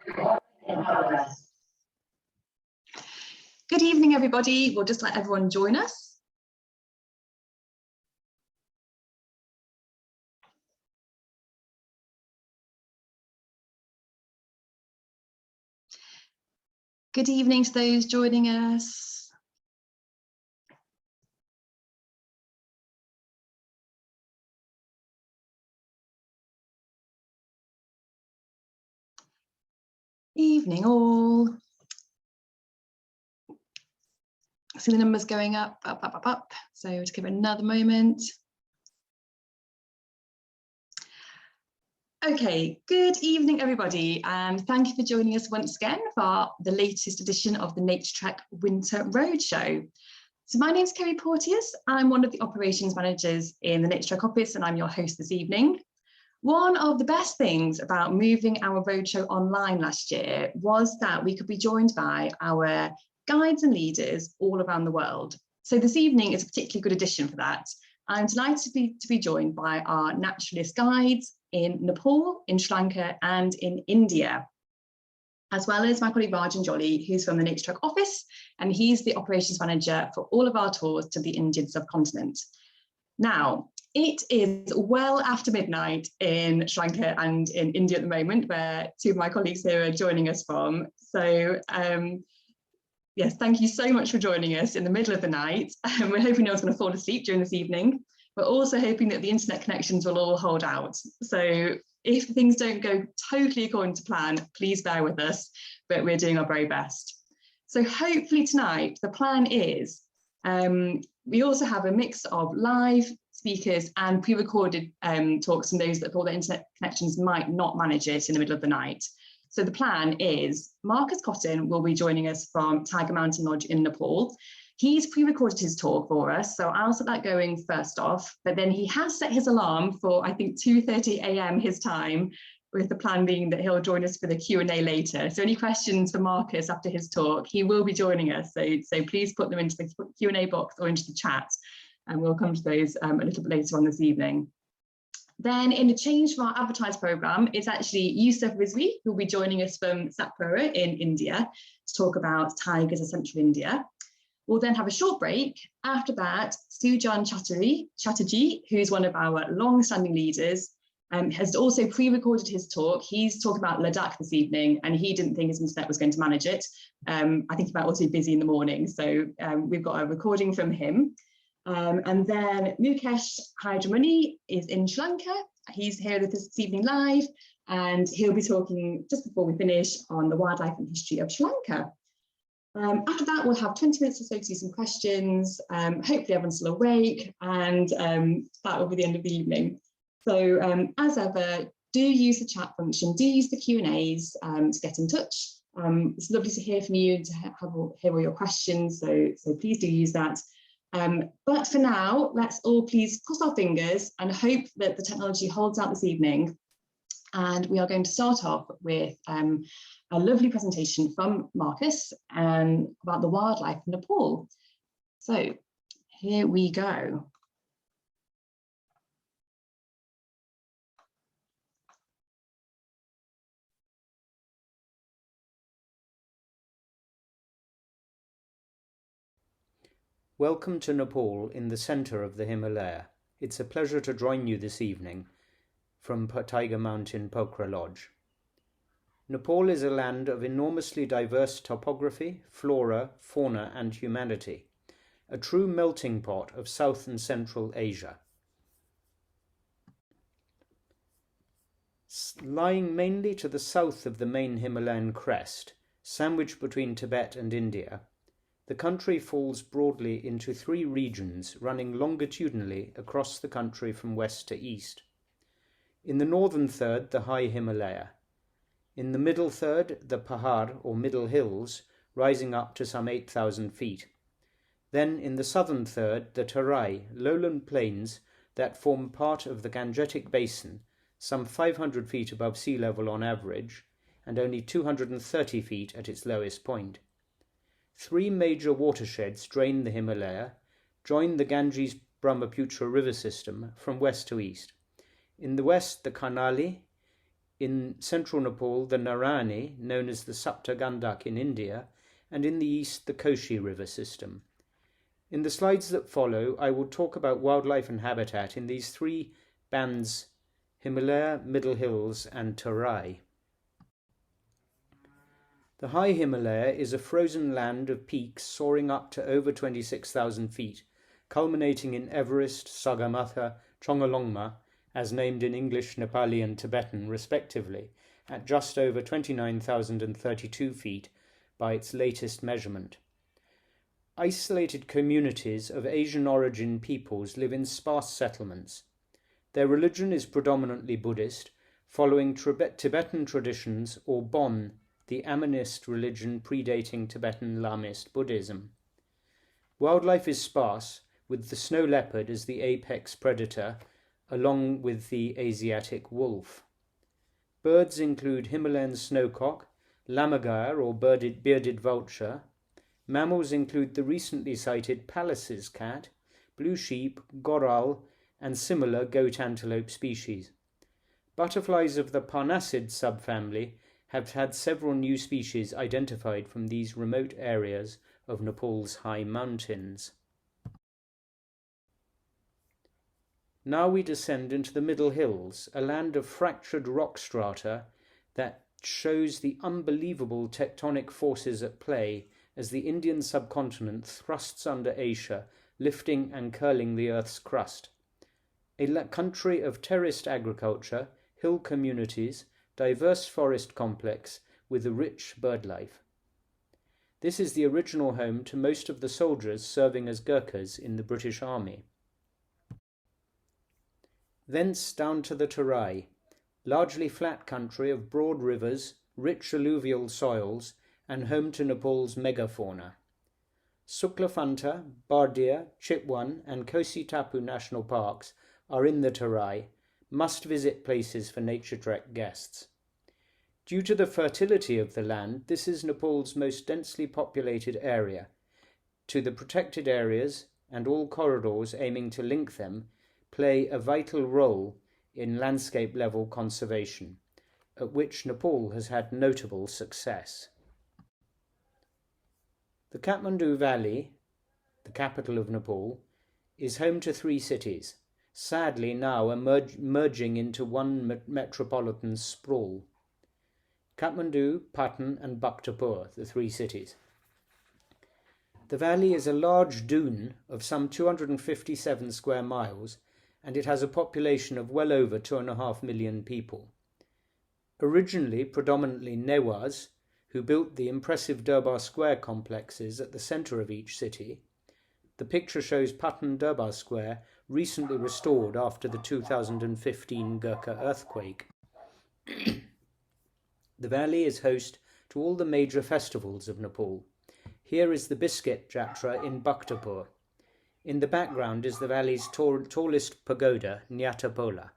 Good evening, everybody. We'll just let everyone join us. Good evening to those joining us. Evening all. See the numbers going up. So just give it another moment. Okay, good evening, everybody, and thank you for joining us once again for the latest edition of the Naturetrek Winter Roadshow. So my name is Kerry Porteous. I'm one of the operations managers in the Naturetrek office, and I'm your host this evening. One of the best things about moving our roadshow online last year was that we could be joined by our guides and leaders all around the world. So this evening is a particularly good edition for that. I'm delighted to be joined by our naturalist guides in Nepal, in Sri Lanka, and in India, as well as my colleague Rajan Jolly, who's from the Naturetrek office, and he's the operations manager for all of our tours to the Indian subcontinent. Now, it is well after midnight in Sri Lanka and in India at the moment, where two of my colleagues here are joining us from. So yes, thank you so much for joining us in the middle of the night. We're hoping no one's going to fall asleep during this evening. We're also hoping that the internet connections will all hold out. So if things don't go totally according to plan, please bear with us, but we're doing our very best. So hopefully tonight, the plan is, we also have a mix of live speakers and pre-recorded talks from those that for their internet connections might not manage it in the middle of the night. So the plan is Marcus Cotton will be joining us from Tiger Mountain Lodge in Nepal. He's pre-recorded his talk for us, so I'll set that going first off, but then he has set his alarm for, I think, 2:30 a.m. his time, with the plan being that he'll join us for the Q&A later. So any questions for Marcus after his talk, he will be joining us, so please put them into the Q&A box or into the chat, and we'll come to those a little bit later on this evening. Then in the change from our advertised programme, it's actually Yusuf Rizvi who will be joining us from Satpura in India to talk about tigers in central India. We'll then have a short break. After that, Sujan Chatterjee, who's one of our long-standing leaders, has also pre-recorded his talk. He's talking about Ladakh this evening, and he didn't think his internet was going to manage it. I think he might also be busy in the morning, so we've got a recording from him. And then Mukesh Hirdaramani is in Sri Lanka. He's here with us this evening live, and he'll be talking just before we finish on the wildlife and history of Sri Lanka. After that, we'll have 20 minutes or so to do some questions. Hopefully everyone's still awake, and that will be the end of the evening. So as ever, do use the chat function, do use the Q&As to get in touch. It's lovely to hear from you and to hear all your questions, so please do use that. But for now, let's all please cross our fingers and hope that the technology holds out this evening. And we are going to start off with a lovely presentation from Marcus about the wildlife in Nepal. So here we go. Welcome to Nepal in the centre of the Himalaya. It's a pleasure to join you this evening from Tiger Mountain Pokhara Lodge. Nepal is a land of enormously diverse topography, flora, fauna and humanity, a true melting pot of South and Central Asia. Lying mainly to the south of the main Himalayan crest, sandwiched between Tibet and India, the country falls broadly into three regions running longitudinally across the country from west to east. In the northern third, the high Himalaya. In the middle third, the Pahar or middle hills, rising up to some 8,000 feet. Then in the southern third, the Tarai, lowland plains that form part of the Gangetic Basin, some 500 feet above sea level on average, and only 230 feet at its lowest point. Three major watersheds drain the Himalaya, join the Ganges-Brahmaputra river system from west to east. In the west, the Karnali, In central Nepal, the Narani, known as the Sapta Gandak in India, and in the east, the Koshi River system. In the slides that follow, I will talk about wildlife and habitat in these three bands: Himalaya, Middle Hills, and Terai. The High Himalaya is a frozen land of peaks soaring up to over 26,000 feet, culminating in Everest, Sagarmatha, Chongolungma, as named in English, Nepali and Tibetan respectively, at just over 29,032 feet by its latest measurement. Isolated communities of Asian origin peoples live in sparse settlements. Their religion is predominantly Buddhist, following Tibetan traditions, or Bon, the Amonist religion predating Tibetan Lamist Buddhism. Wildlife is sparse, with the snow leopard as the apex predator, along with the Asiatic wolf. Birds include Himalayan snowcock, lammergeier or bearded vulture. Mammals include the recently sighted Pallas's cat, blue sheep, goral, and similar goat antelope species. Butterflies of the Parnassid subfamily have had several new species identified from these remote areas of Nepal's high mountains. Now we descend into the Middle Hills, a land of fractured rock strata that shows the unbelievable tectonic forces at play as the Indian subcontinent thrusts under Asia, lifting and curling the Earth's crust. A country of terraced agriculture, hill communities, diverse forest complex with a rich bird life. This is the original home to most of the soldiers serving as Gurkhas in the British Army. Thence down to the Terai, largely flat country of broad rivers, rich alluvial soils, and home to Nepal's megafauna. Suklafanta, Bardia, Chitwan, and Kosi Tapu national parks are in the Terai, must-visit places for Naturetrek guests. Due to the fertility of the land, this is Nepal's most densely populated area. To the protected areas and all corridors aiming to link them play a vital role in landscape-level conservation, at which Nepal has had notable success. The Kathmandu Valley, the capital of Nepal, is home to 3 cities, sadly now merging into one metropolitan sprawl. Kathmandu, Patan, and Bhaktapur, the 3 cities. The valley is a large dune of some 257 square miles, and it has a population of well over 2.5 million people. Originally predominantly Newas, who built the impressive Durbar Square complexes at the centre of each city. The picture shows Patan Durbar Square, recently restored after the 2015 Gurkha earthquake. The valley is host to all the major festivals of Nepal. Here is the Biscuit Jatra in Bhaktapur. In the background is the valley's tallest pagoda, Nyatapola.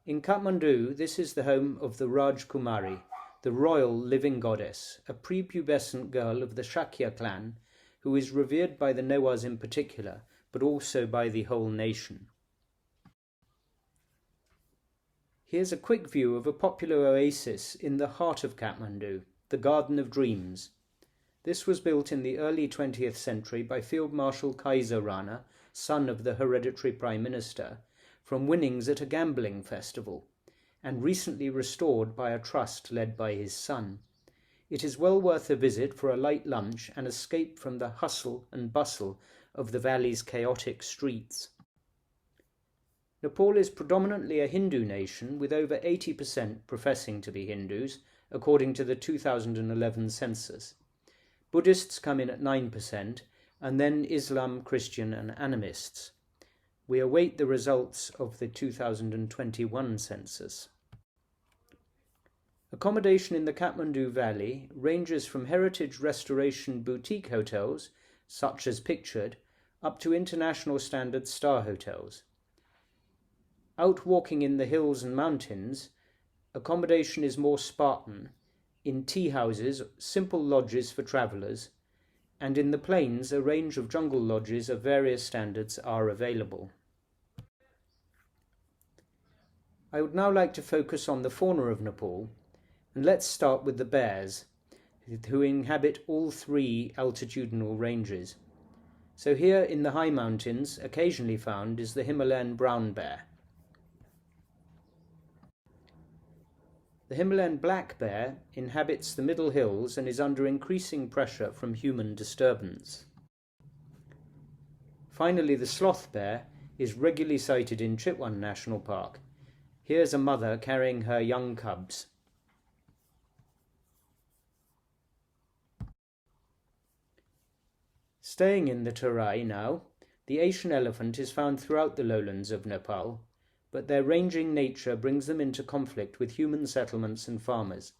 In Kathmandu, this is the home of the Raj Kumari, the royal living goddess, a prepubescent girl of the Shakya clan, who is revered by the Newas in particular, but also by the whole nation. Here's a quick view of a popular oasis in the heart of Kathmandu, the Garden of Dreams. This was built in the early 20th century by Field Marshal Kaiser Rana, son of the hereditary Prime Minister, from winnings at a gambling festival, and recently restored by a trust led by his son. It is well worth a visit for a light lunch and escape from the hustle and bustle of the valley's chaotic streets. Nepal is predominantly a Hindu nation, with over 80% professing to be Hindus, according to the 2011 census. Buddhists come in at 9%, and then Islam, Christian, and animists. We await the results of the 2021 census. Accommodation in the Kathmandu Valley ranges from heritage restoration boutique hotels, such as pictured, up to international standard star hotels. Out walking in the hills and mountains, accommodation is more Spartan, in tea houses, simple lodges for travellers, and in the plains a range of jungle lodges of various standards are available. I would now like to focus on the fauna of Nepal, and let's start with the bears, who inhabit all three altitudinal ranges. So here in the high mountains, occasionally found, is the Himalayan brown bear. The Himalayan black bear inhabits the middle hills and is under increasing pressure from human disturbance. Finally, the sloth bear is regularly sighted in Chitwan National Park. Here's a mother carrying her young cubs. Staying in the Terai now, the Asian elephant is found throughout the lowlands of Nepal, but their ranging nature brings them into conflict with human settlements and farmers.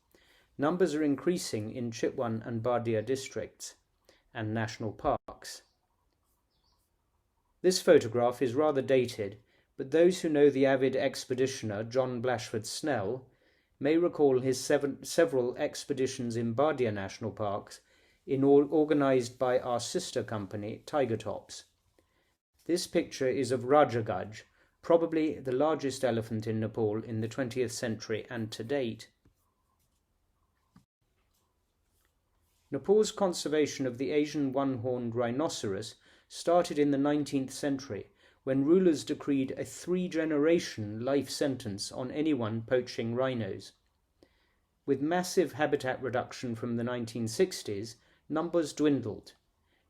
Numbers are increasing in Chitwan and Bardia districts and national parks. This photograph is rather dated, but those who know the avid expeditioner John Blashford Snell may recall his several expeditions in Bardia National Parks organised by our sister company, Tiger Tops. This picture is of Rajagaj, probably the largest elephant in Nepal in the 20th century and to date. Nepal's conservation of the Asian one-horned rhinoceros started in the 19th century, when rulers decreed a 3-generation life sentence on anyone poaching rhinos. With massive habitat reduction from the 1960s, numbers dwindled,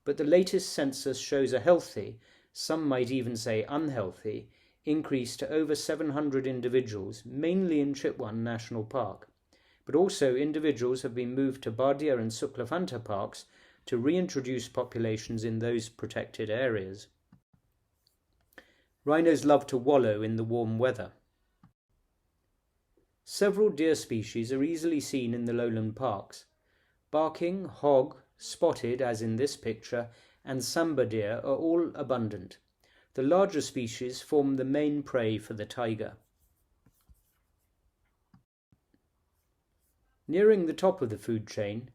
but the latest census shows a healthy, some might even say unhealthy, increase to over 700 individuals, mainly in Chitwan National Park. But also individuals have been moved to Bardia and Suklafanta parks to reintroduce populations in those protected areas. Rhinos love to wallow in the warm weather. Several deer species are easily seen in the lowland parks. Barking, hog, spotted, as in this picture, and samba deer are all abundant. The larger species form the main prey for the tiger. Nearing the top of the food chain,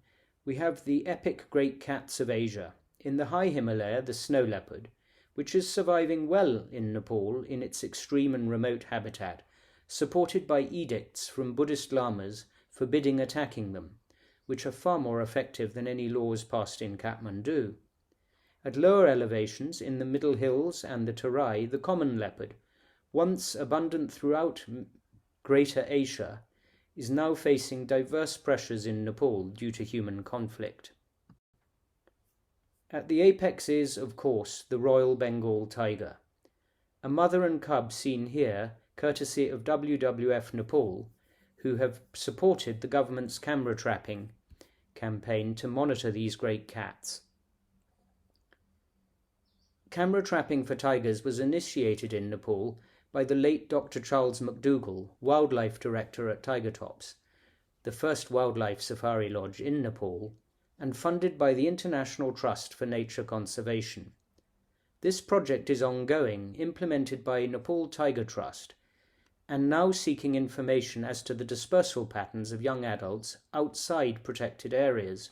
we have the epic great cats of Asia. In the high Himalaya, the snow leopard, which is surviving well in Nepal in its extreme and remote habitat, supported by edicts from Buddhist lamas forbidding attacking them, which are far more effective than any laws passed in Kathmandu. At lower elevations, in the middle hills and the Terai, the common leopard, once abundant throughout Greater Asia, is now facing diverse pressures in Nepal due to human conflict. At the apex is, of course, the Royal Bengal tiger. A mother and cub seen here, courtesy of WWF Nepal, who have supported the government's camera trapping campaign to monitor these great cats. Camera trapping for tigers was initiated in Nepal by the late Dr. Charles McDougall, wildlife director at Tiger Tops, the first wildlife safari lodge in Nepal, and funded by the International Trust for Nature Conservation. This project is ongoing, implemented by Nepal Tiger Trust, and now seeking information as to the dispersal patterns of young adults outside protected areas.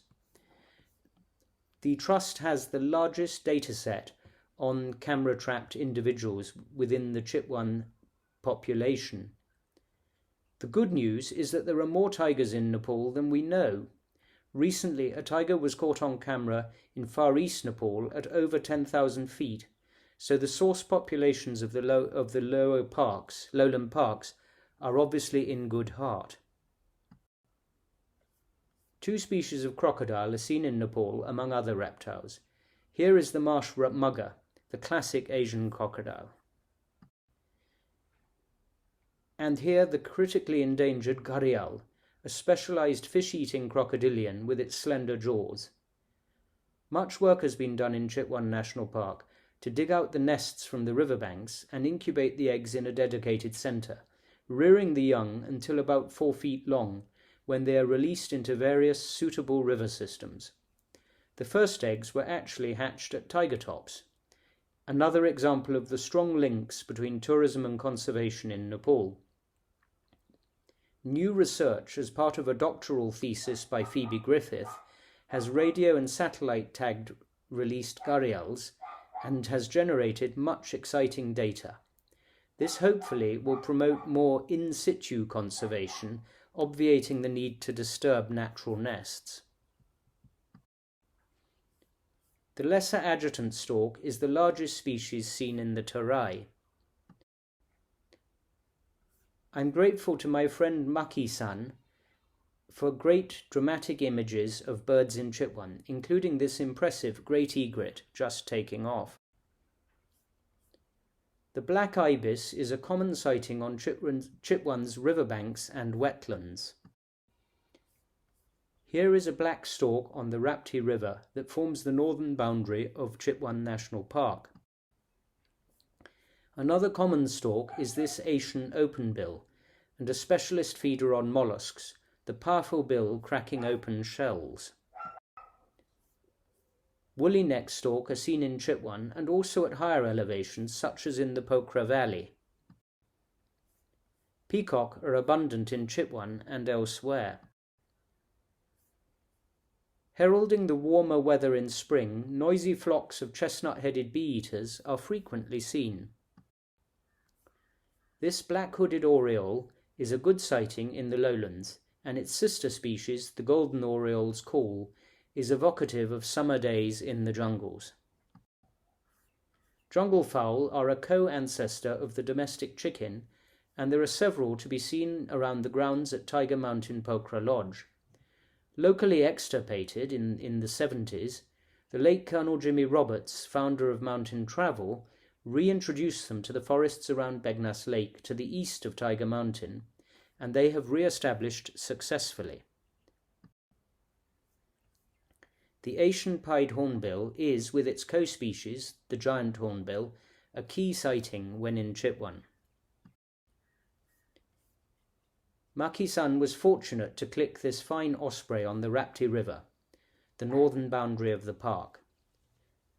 The Trust has the largest data set on camera-trapped individuals within the Chitwan population. The good news is that there are more tigers in Nepal than we know. Recently, a tiger was caught on camera in far east Nepal at over 10,000 feet, so the source populations of the lowland parks are obviously in good heart. 2 species of crocodile are seen in Nepal among other reptiles. Here is the marsh mugger, the classic Asian crocodile. And here the critically endangered gharial, a specialized fish-eating crocodilian with its slender jaws. Much work has been done in Chitwan National Park to dig out the nests from the riverbanks and incubate the eggs in a dedicated center, rearing the young until about 4 feet long, when they are released into various suitable river systems. The first eggs were actually hatched at Tiger Tops, another example of the strong links between tourism and conservation in Nepal. New research, as part of a doctoral thesis by Phoebe Griffith, has radio and satellite tagged released gharials and has generated much exciting data. This hopefully will promote more in situ conservation, obviating the need to disturb natural nests. The lesser adjutant stork is the largest species seen in the Terai. I'm grateful to my friend Maki-san for great dramatic images of birds in Chitwan, including this impressive great egret just taking off. The black ibis is a common sighting on Chitwan's riverbanks and wetlands. Here is a black stork on the Rapti River that forms the northern boundary of Chitwan National Park. Another common stork is this Asian openbill, and a specialist feeder on mollusks, the powerful bill cracking open shells. Woolly neck stork are seen in Chitwan and also at higher elevations such as in the Pokhara Valley. Peacock are abundant in Chitwan and elsewhere. Heralding the warmer weather in spring, noisy flocks of chestnut-headed bee-eaters are frequently seen. This black-hooded oriole is a good sighting in the lowlands, and its sister species, the golden oriole's call, is evocative of summer days in the jungles. Jungle fowl are a co-ancestor of the domestic chicken, and there are several to be seen around the grounds at Tiger Mountain Pokhara Lodge. Locally extirpated in the 70s, the late Colonel Jimmy Roberts, founder of Mountain Travel, reintroduced them to the forests around Begnas Lake to the east of Tiger Mountain, and they have re-established successfully. The Asian pied hornbill is, with its co-species, the giant hornbill, a key sighting when in Chitwan. Maki-san was fortunate to click this fine osprey on the Rapti River, the northern boundary of the park.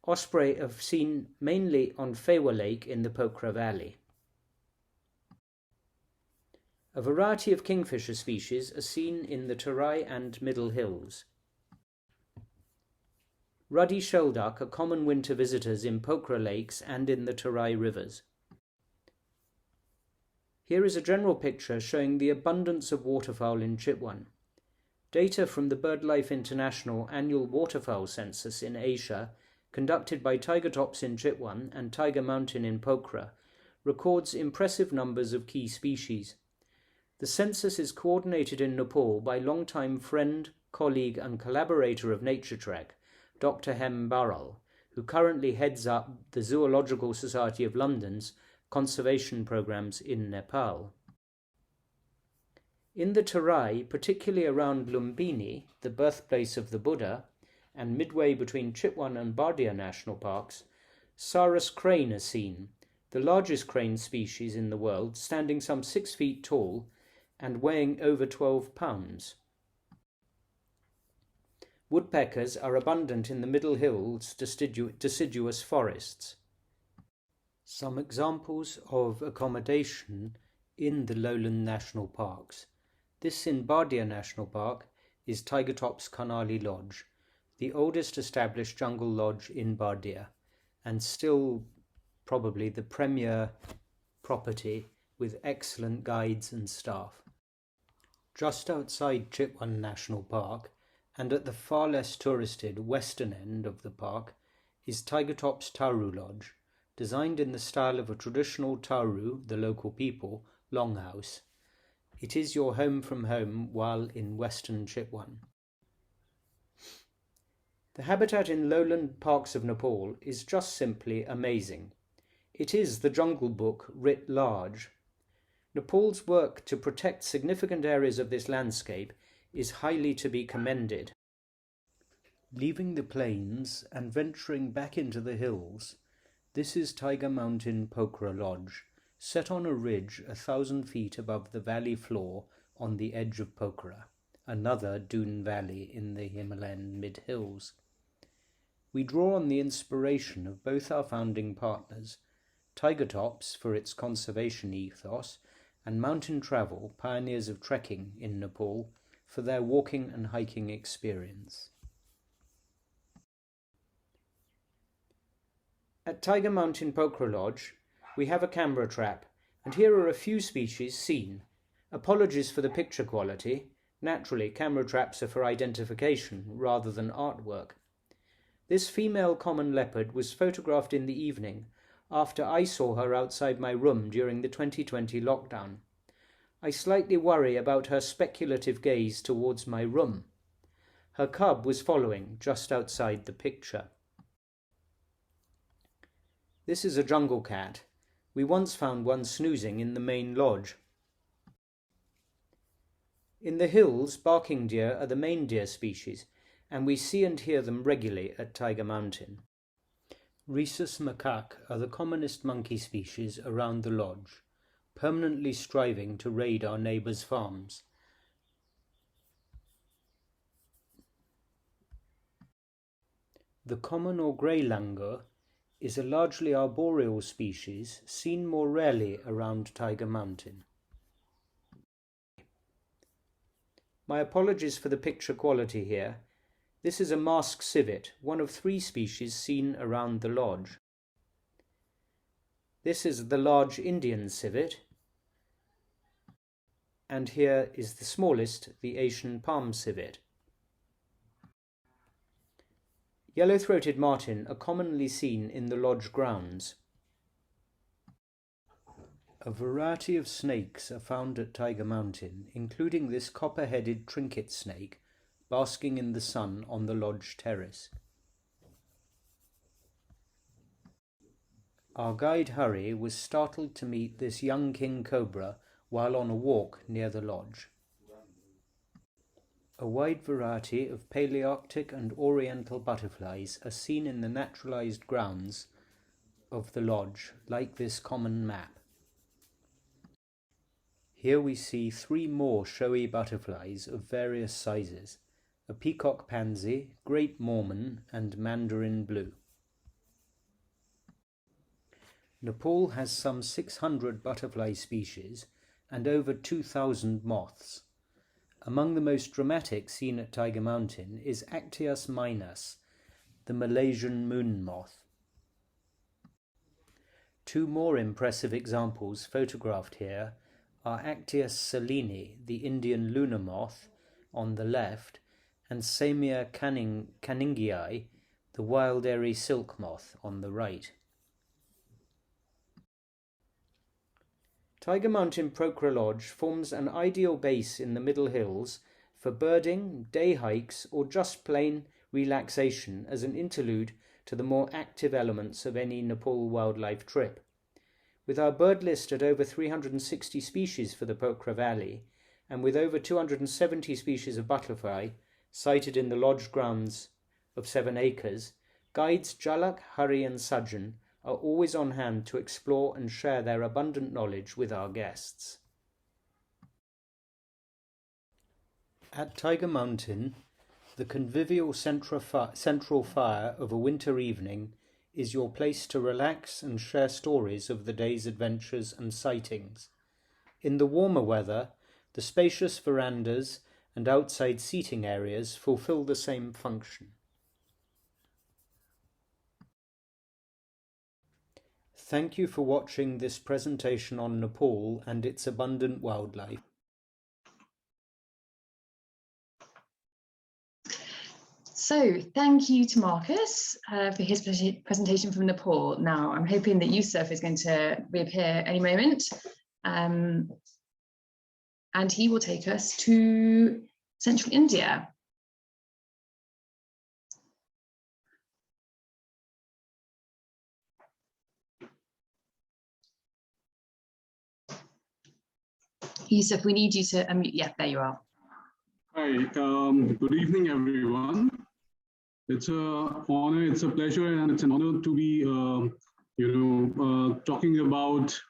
Osprey are seen mainly on Fewa Lake in the Pokhara Valley. A variety of kingfisher species are seen in the Terai and Middle Hills. Ruddy shelduck are common winter visitors in Pokhara lakes and in the Terai rivers. Here is a general picture showing the abundance of waterfowl in Chitwan. Data from the BirdLife International annual waterfowl census in Asia, conducted by Tiger Tops in Chitwan and Tiger Mountain in Pokhara, records impressive numbers of key species. The census is coordinated in Nepal by longtime friend, colleague and collaborator of Naturetrek, Dr. Hem Baral, who currently heads up the Zoological Society of London's conservation programs in Nepal. In the Terai, particularly around Lumbini, the birthplace of the Buddha, and midway between Chitwan and Bardia National Parks, Sarus crane are seen, the largest crane species in the world, standing some 6 feet tall and weighing over 12 pounds. Woodpeckers are abundant in the Middle Hills deciduous forests. Some examples of accommodation in the lowland national parks. This in Bardia National Park is Tiger Tops Kanali Lodge, the oldest established jungle lodge in Bardia, and still probably the premier property with excellent guides and staff. Just outside Chitwan National Park, and at the far less touristed western end of the park, is Tiger Tops Taru Lodge, designed in the style of a traditional Taru, the local people, longhouse. It is your home from home while in western Chitwan. The habitat in lowland parks of Nepal is just simply amazing. It is the Jungle Book writ large. Nepal's work to protect significant areas of this landscape is highly to be commended. Leaving the plains and venturing back into the hills, this is Tiger Mountain Pokhara Lodge, set on a ridge 1,000 feet above the valley floor on the edge of Pokhara, another dune valley in the Himalayan mid-hills. We draw on the inspiration of both our founding partners, Tiger Tops for its conservation ethos, and Mountain Travel, pioneers of trekking in Nepal, for their walking and hiking experience. At Tiger Mountain Pokhara Lodge, we have a camera trap and here are a few species seen. Apologies for the picture quality. Naturally, camera traps are for identification rather than artwork. This female common leopard was photographed in the evening after I saw her outside my room during the 2020 lockdown. I slightly worry about her speculative gaze towards my room. Her cub was following just outside the picture. This is a jungle cat. We once found one snoozing in the main lodge. In the hills, barking deer are the main deer species, and we see and hear them regularly at Tiger Mountain. Rhesus macaque are the commonest monkey species around the lodge, permanently striving to raid our neighbours' farms. The common or grey langur is a largely arboreal species seen more rarely around Tiger Mountain. My apologies for the picture quality here. This is a masked civet, one of 3 species seen around the lodge. This is the large Indian civet, and here is the smallest, the Asian palm civet. Yellow-throated marten are commonly seen in the lodge grounds. A variety of snakes are found at Tiger Mountain, including this copper-headed trinket snake basking in the sun on the lodge terrace. Our guide Hurry was startled to meet this young king cobra while on a walk near the lodge. A wide variety of Palearctic and Oriental butterflies are seen in the naturalized grounds of the lodge, like this common map. Here we see 3 more showy butterflies of various sizes, a peacock pansy, great Mormon, and mandarin blue. Nepal has some 600 butterfly species and over 2,000 moths. Among the most dramatic seen at Tiger Mountain is Actias minus, the Malaysian moon moth. 2 more impressive examples photographed here are Actias selene, the Indian lunar moth, on the left, and Samia canningii, the wild airy silk moth, on the right. Tiger Mountain Pokhara Lodge forms an ideal base in the Middle Hills for birding, day hikes, or just plain relaxation as an interlude to the more active elements of any Nepal wildlife trip. With our bird list at over 360 species for the Pokhara Valley, and with over 270 species of butterfly sighted in the lodge grounds of 7 acres, guides Jalak, Hari and Sujan are always on hand to explore and share their abundant knowledge with our guests. At Tiger Mountain, the convivial central fire of a winter evening is your place to relax and share stories of the day's adventures and sightings. In the warmer weather, the spacious verandas and outside seating areas fulfill the same function. Thank you for watching this presentation on Nepal and its abundant wildlife. So thank you to Marcus for his presentation from Nepal. Now I'm hoping that Yusuf is going to reappear any moment, and he will take us to central India. Yusuf, we need you to unmute. Yeah, there you are. Hi, good evening, everyone. It's an honor, it's a pleasure, and it's an honor to be, talking about.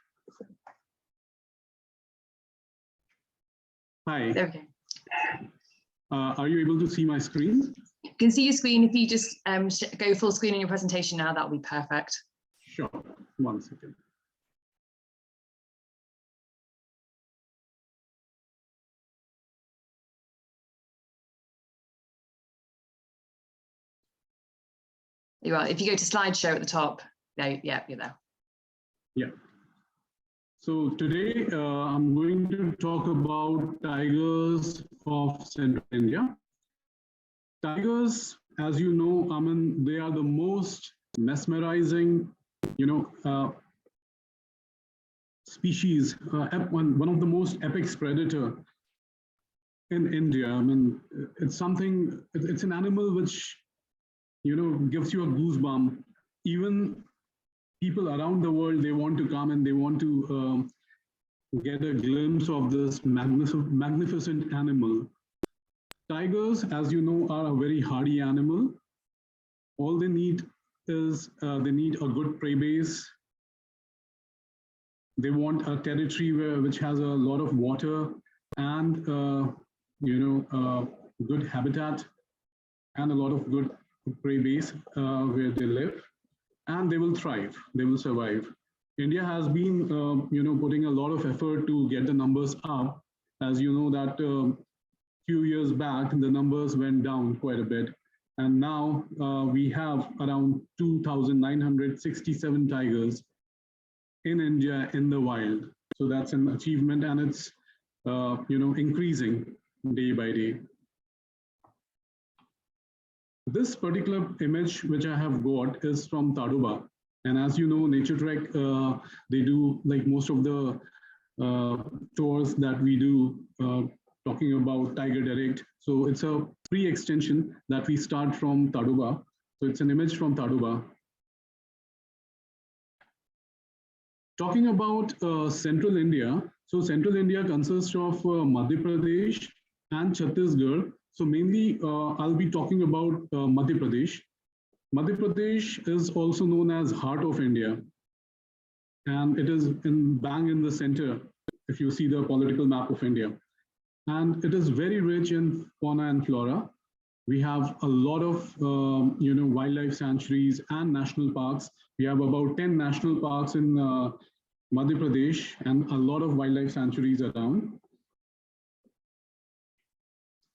Hi. Okay. Are you able to see my screen? You can see your screen. If you just go full screen in your presentation now, that would be perfect. Sure. 1 second. You are. If you go to slideshow at the top, there, yeah, you're there. Yeah. So today I'm going to talk about tigers of Central India. Tigers, as you know, I mean, they are the most mesmerizing, species, one of the most apex predator in India. I mean, it's something, it's an animal which, gives you a goosebump. Even people around the world, they want to come and they want to get a glimpse of this magnificent animal. Tigers, as you know, are a very hardy animal. All they need is they need a good prey base. They want a territory which has a lot of water and good habitat and a lot of good prey base where they live, and they will thrive. They will survive. India has been, putting a lot of effort to get the numbers up. As you know that few years back, the numbers went down quite a bit. And now we have around 2,967 tigers in India in the wild. So that's an achievement, and it's, increasing day by day. This particular image which I have got is from Tadoba. And as you know, Naturetrek, they do like most of the tours that we do talking about Tiger Direct. So it's a free extension that we start from Tadoba. So it's an image from Tadoba. Talking about Central India, so Central India consists of Madhya Pradesh and Chhattisgarh. So mainly I'll be talking about Madhya Pradesh. Madhya Pradesh is also known as Heart of India. And it is bang in the center, if you see the political map of India. And it is very rich in fauna and flora. We have a lot of wildlife sanctuaries and national parks. We have about 10 national parks in Madhya Pradesh and a lot of wildlife sanctuaries around.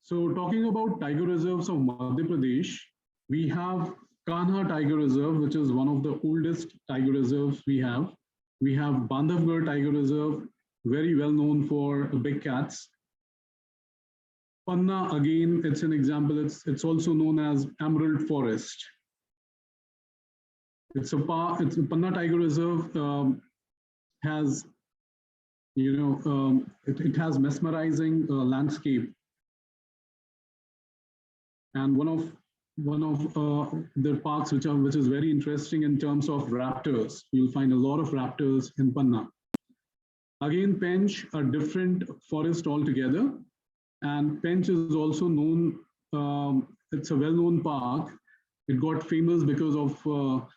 So talking about tiger reserves of Madhya Pradesh, we have Kanha Tiger Reserve, which is one of the oldest tiger reserves we have. We have Bandhavgarh Tiger Reserve, very well known for big cats. Panna, again, it's an example. It's also known as Emerald Forest. It's a Panna Tiger Reserve has, it has mesmerizing landscape. And one of the parks which is very interesting in terms of raptors. You'll find a lot of raptors in Panna. Again, Pench, a different forest altogether. And Pench is also known, it's a well-known park. It got famous because of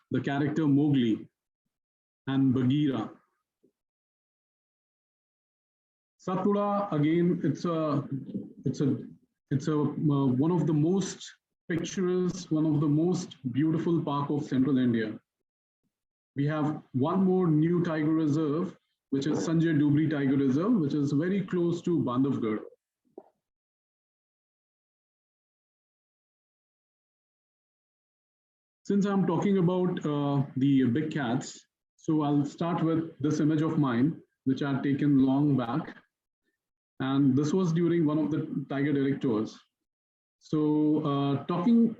the character Mowgli and Bagheera. Satpura, again, it's one of the most picturesque, one of the most beautiful park of Central India. We have one more new tiger reserve, which is Sanjay Dubri Tiger Reserve, which is very close to Bandhavgarh. Since I'm talking about the big cats, so I'll start with this image of mine, which I've taken long back. And this was during one of the Tiger Direct tours. So talking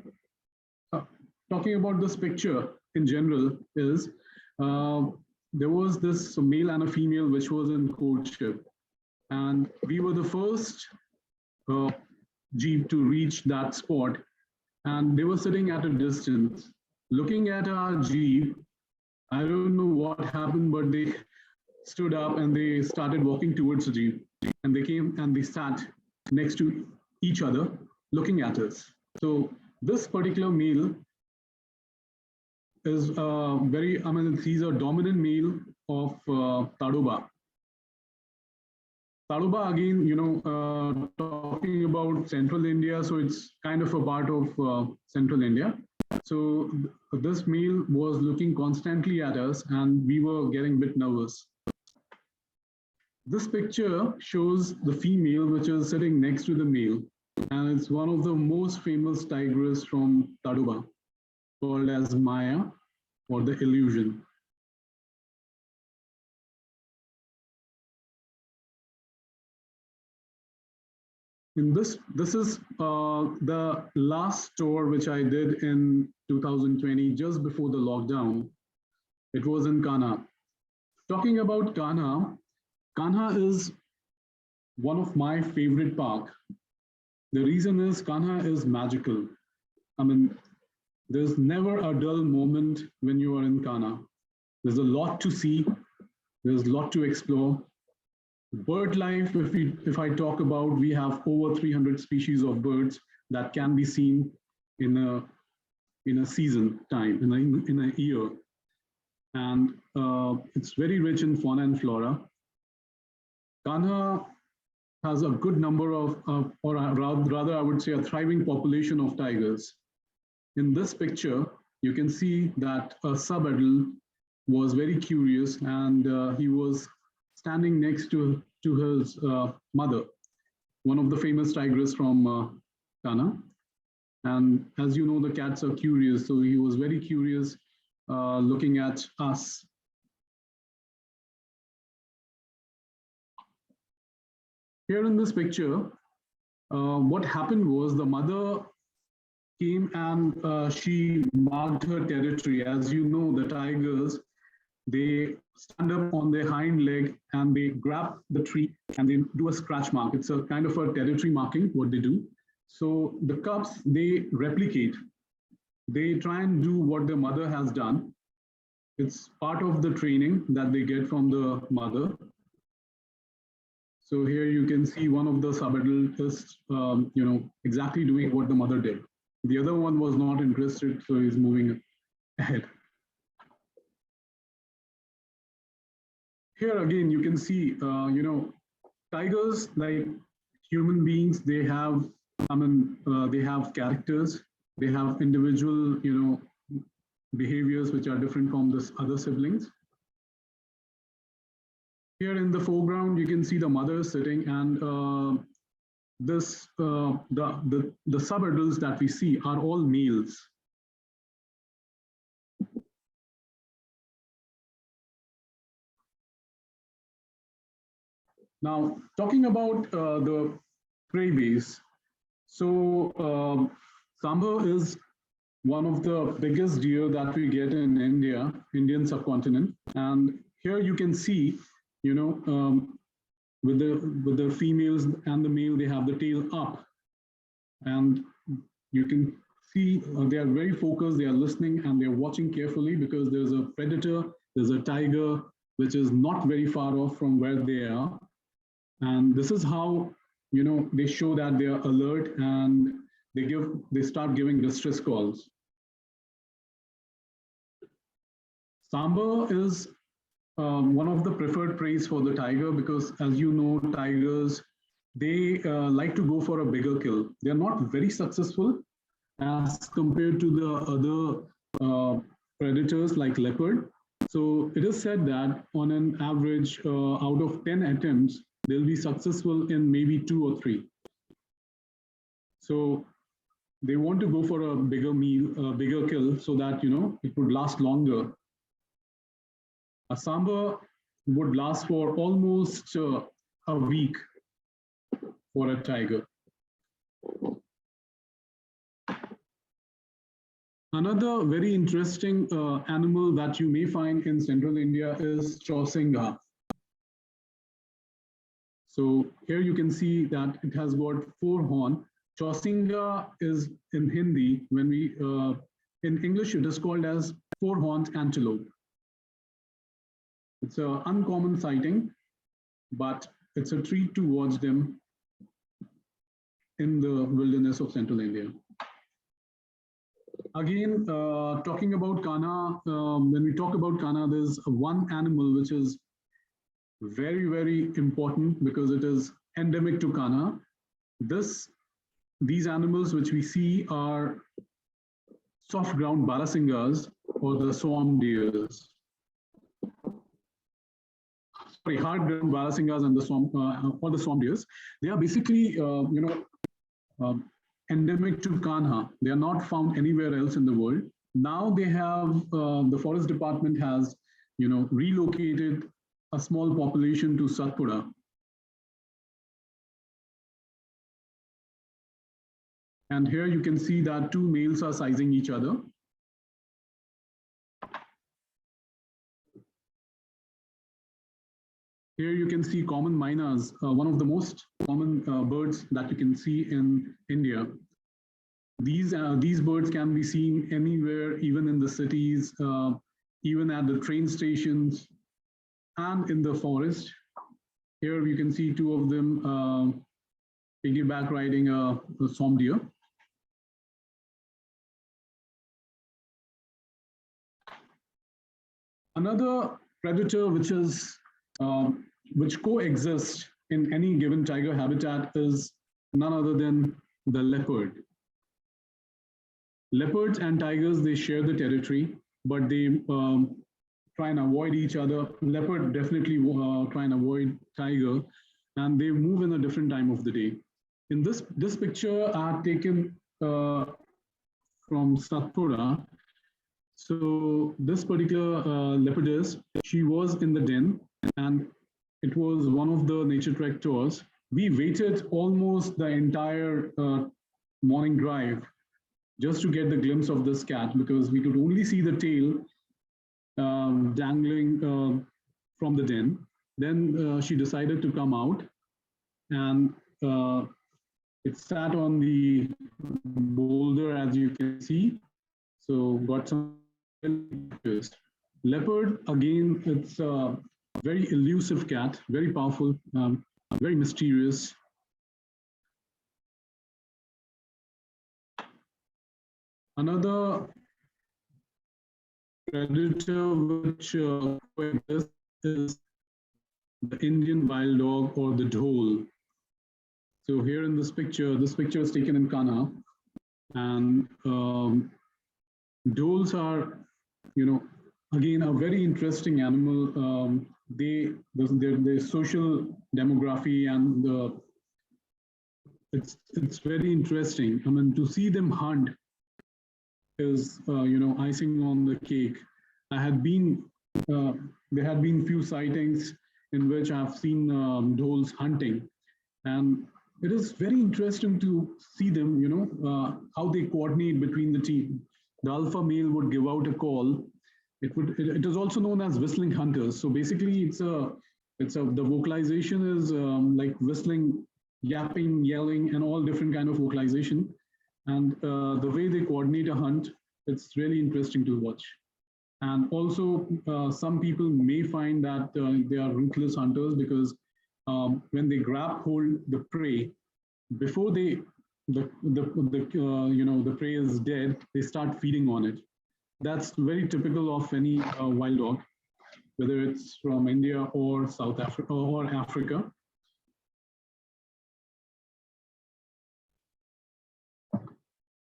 about this picture in general is, there was this male and a female which was in courtship. And we were the first jeep to reach that spot. And they were sitting at a distance, looking at our jeep. I don't know what happened, but they stood up and they started walking towards the jeep. And they came and they sat next to each other, looking at us. So this particular male is he's a dominant male of Tadoba. Tadoba, again, talking about Central India, so it's kind of a part of Central India. So this male was looking constantly at us and we were getting a bit nervous. This picture shows the female, which is sitting next to the male. And it's one of the most famous tigress from Tadoba, called as Maya, or the illusion. This is the last tour which I did in 2020, just before the lockdown. It was in Kanha. Talking about Kanha, Kanha is one of my favorite park. The reason is Kanha is magical. I mean, there's never a dull moment when you are in Kanha. There's a lot to see. There's a lot to explore. Bird life, if I talk about, we have over 300 species of birds that can be seen in a season time, in a year. And it's very rich in fauna and flora. Kanha has a good number of, or rather I would say a thriving population of tigers. In this picture, you can see that a sub-adult was very curious, and he was standing next to his mother, one of the famous tigers from Kanha. And as you know, the cats are curious, so he was very curious looking at us. Here in this picture, what happened was the mother came and she marked her territory. As you know, the tigers, they stand up on their hind leg and they grab the tree and they do a scratch mark. It's a kind of a territory marking, what they do. So the cubs, they replicate. They try and do what the mother has done. It's part of the training that they get from the mother. So here you can see one of the sub-adults, exactly doing what the mother did. The other one was not interested, so he's moving ahead. Here again, you can see, tigers, like human beings, they have, they have characters, they have individual, behaviors which are different from the other siblings. Here in the foreground, you can see the mother sitting, and the sub-adults that we see are all males. Now, talking about the prey base, so Sambar is one of the biggest deer that we get in India, Indian subcontinent, and here you can see, with the females and the male, they have the tail up, and you can see they are very focused, they are listening, and they're watching carefully because there's a predator, there's a tiger, which is not very far off from where they are. And this is how, they show that they are alert, and they start giving distress calls. Sambar is one of the preferred preys for the tiger because, as you know, tigers, they like to go for a bigger kill. They're not very successful as compared to the other predators like leopard. So it is said that on an average, out of 10 attempts, they'll be successful in maybe 2 or 3. So they want to go for a bigger meal, bigger kill, so that it would last longer. A Sambar would last for almost a week for a tiger. Another very interesting animal that you may find in central India is Chausinga. So here you can see that it has got 4 horns. Chausinga is in Hindi, when we, in English, it is called as 4-horned antelope. It's an uncommon sighting, but it's a treat to watch them in the wilderness of central India. Again, talking about Kanha, when we talk about Kanha, there's one animal which is very, very important because it is endemic to Kanha. These animals which we see are soft ground barasingas or the swamp deers. Sorry, hard ground barasingas and the swamp or the swamp deers. They are basically endemic to Kanha. They are not found anywhere else in the world. Now they have the forest department has relocated a small population to Satpura. And here you can see that two males are sizing each other. Here you can see common mynas, one of the most common birds that you can see in India. These birds can be seen anywhere, even in the cities, even at the train stations and in the forest. Here you can see two of them piggyback riding a som deer. Another predator which coexists in any given tiger habitat is none other than the leopard. Leopards and tigers, they share the territory, but they try and avoid each other. Leopard definitely try and avoid tiger, and they move in a different time of the day. In this picture, I have taken from Satpura. So this particular leopardess, she was in the den, and it was one of the Naturetrek tours. We waited almost the entire morning drive just to get the glimpse of this cat, because we could only see the tail dangling from the den. Then she decided to come out, and it sat on the boulder, as you can see. So got some leopard. Again, it's a very elusive cat, very powerful, very mysterious. Another predator which is the Indian wild dog, or the dhole. So here in this picture is taken in Kanha, and dholes are, again, a very interesting animal. Their social demography, and it's very interesting. I mean, to see them hunt is icing on the cake. There had been few sightings in which I've seen dholes hunting, and it is very interesting to see them. How they coordinate between the team. The alpha male would give out a call. It is also known as whistling hunters. So basically, the vocalization is like whistling, yapping, yelling, and all different kind of vocalization. And the way they coordinate a hunt, it's really interesting to watch. And also, some people may find that they are ruthless hunters, because when they grab hold the prey, before the prey is dead, they start feeding on it. That's very typical of any wild dog, whether it's from India or South Africa or Africa.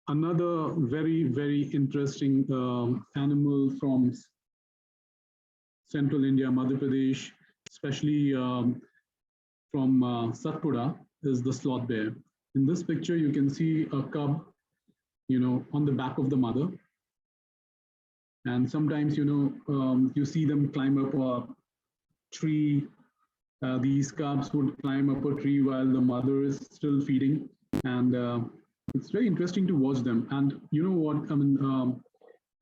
Another very, very interesting animal from central India, Madhya Pradesh, especially from Satpura, is the sloth bear. In this picture, you can see a cub, on the back of the mother. And sometimes, you see them climb up a tree. These cubs would climb up a tree while the mother is still feeding. And it's very interesting to watch them. And you know what? I mean,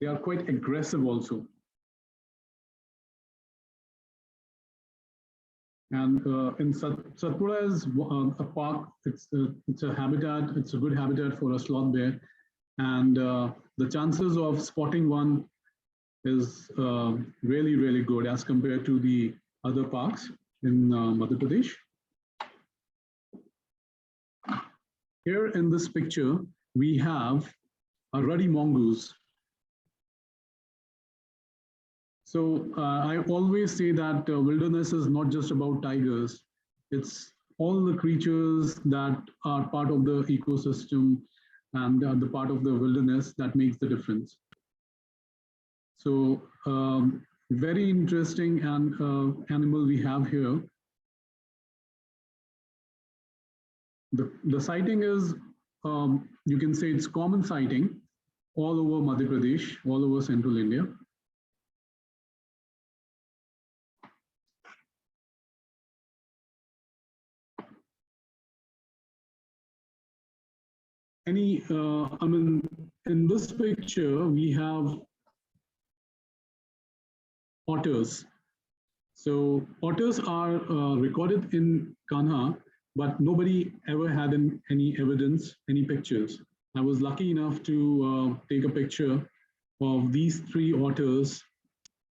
they are quite aggressive also. And in Satpura is a park. It's a habitat. It's a good habitat for a sloth bear. And the chances of spotting one is really, really good as compared to the other parks in Madhya Pradesh. Here in this picture, we have a ruddy mongoose. So I always say that wilderness is not just about tigers. It's all the creatures that are part of the ecosystem and the part of the wilderness that makes the difference. So very interesting animal we have here. The sighting is, you can say it's common sighting all over Madhya Pradesh, all over central India. many, I mean, in this picture, we have otters. So otters are recorded in Kanha, but nobody ever had any evidence, any pictures. I was lucky enough to take a picture of these 3 otters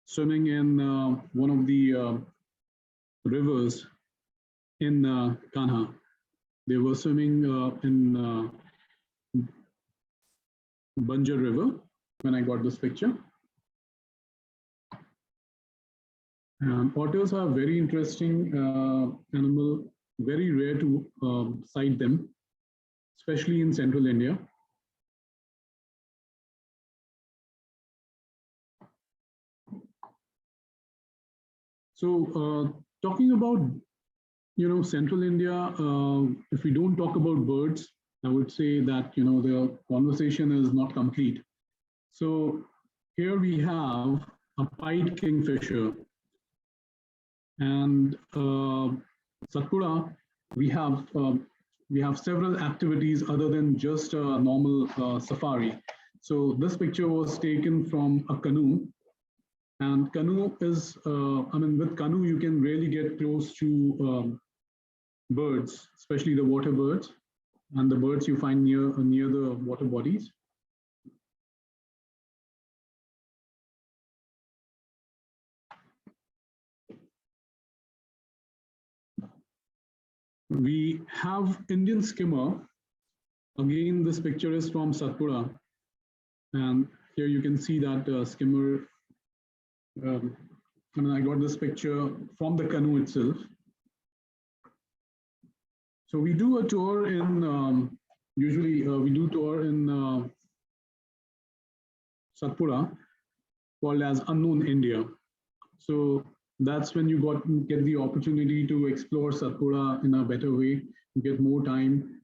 swimming in one of the rivers in Kanha. They were swimming in Banjar River when I got this picture. Otters are very interesting animal, very rare to sight them, especially in central India. So talking about, central India, if we don't talk about birds, I would say that, the conversation is not complete. So here we have a pied kingfisher. And Satpura, we have several activities other than just a normal safari. So this picture was taken from a canoe, and canoe is, with canoe you can really get close to birds, especially the water birds, and the birds you find near the water bodies. We have Indian skimmer. Again, this picture is from Satpura. And here you can see that skimmer. I got this picture from the canoe itself. So we do a tour in, usually we do tour in Satpura called as Unknown India. So that's when you get the opportunity to explore Satpura in a better way, get more time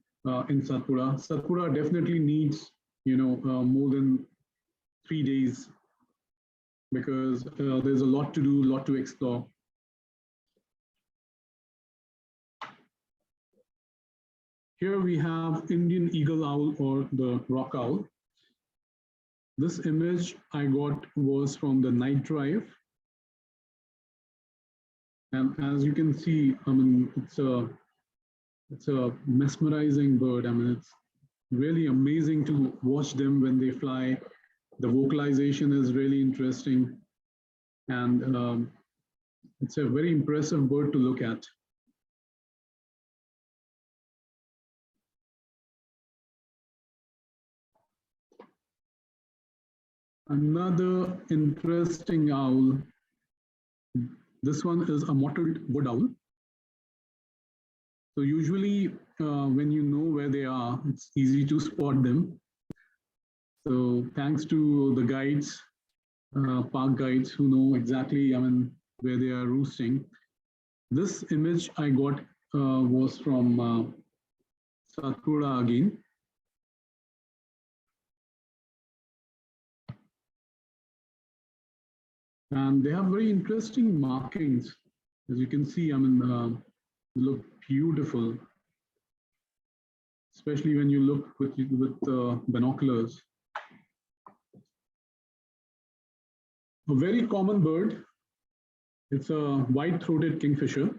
in Satpura. Satpura definitely needs, more than 3 days because there's a lot to do, a lot to explore. Here we have Indian eagle owl or the rock owl. This image I got was from the night drive. And as you can see, it's a mesmerizing bird. It's really amazing to watch them when they fly. The vocalization is really interesting. And it's a very impressive bird to look at. Another interesting owl. This one is a mottled wood owl. So usually when you know where they are, it's easy to spot them. So thanks to the guides, park guides who know exactly where they are roosting. This image I got was from Satpura again. And they have very interesting markings. As you can see, they look beautiful, especially when you look with binoculars. A very common bird. It's a white-throated kingfisher.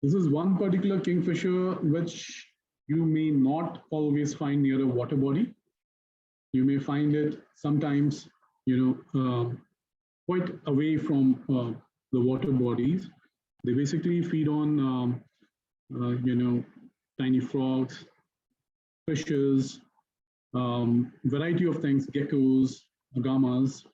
This is one particular kingfisher which you may not always find near a water body. You may find it sometimes, quite away from the water bodies. They basically feed on, tiny frogs, fishes, variety of things, geckos, agamas.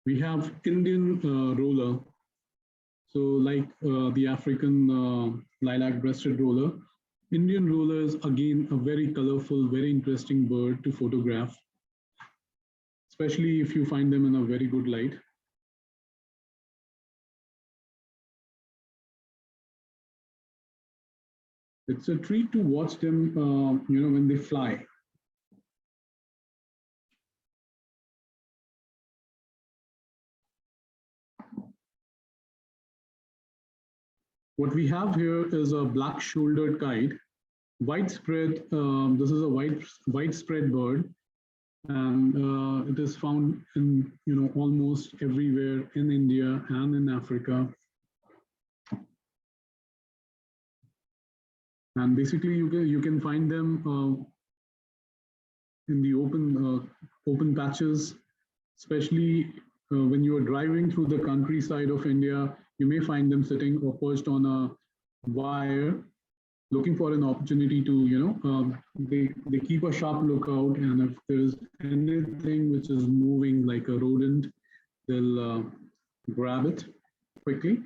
We have Indian roller. So like the African lilac-breasted roller, Indian roller is again a very colorful, very interesting bird to photograph, especially if you find them in a very good light. It's a treat to watch them, when they fly. What we have here is a black-shouldered kite, widespread. This is a widespread bird, and it is found in almost everywhere in India and in Africa. And basically, you can find them in the open patches, especially when you are driving through the countryside of India. You may find them sitting or perched on a wire, looking for an opportunity to, they keep a sharp lookout, and if there's anything which is moving like a rodent, they'll grab it quickly.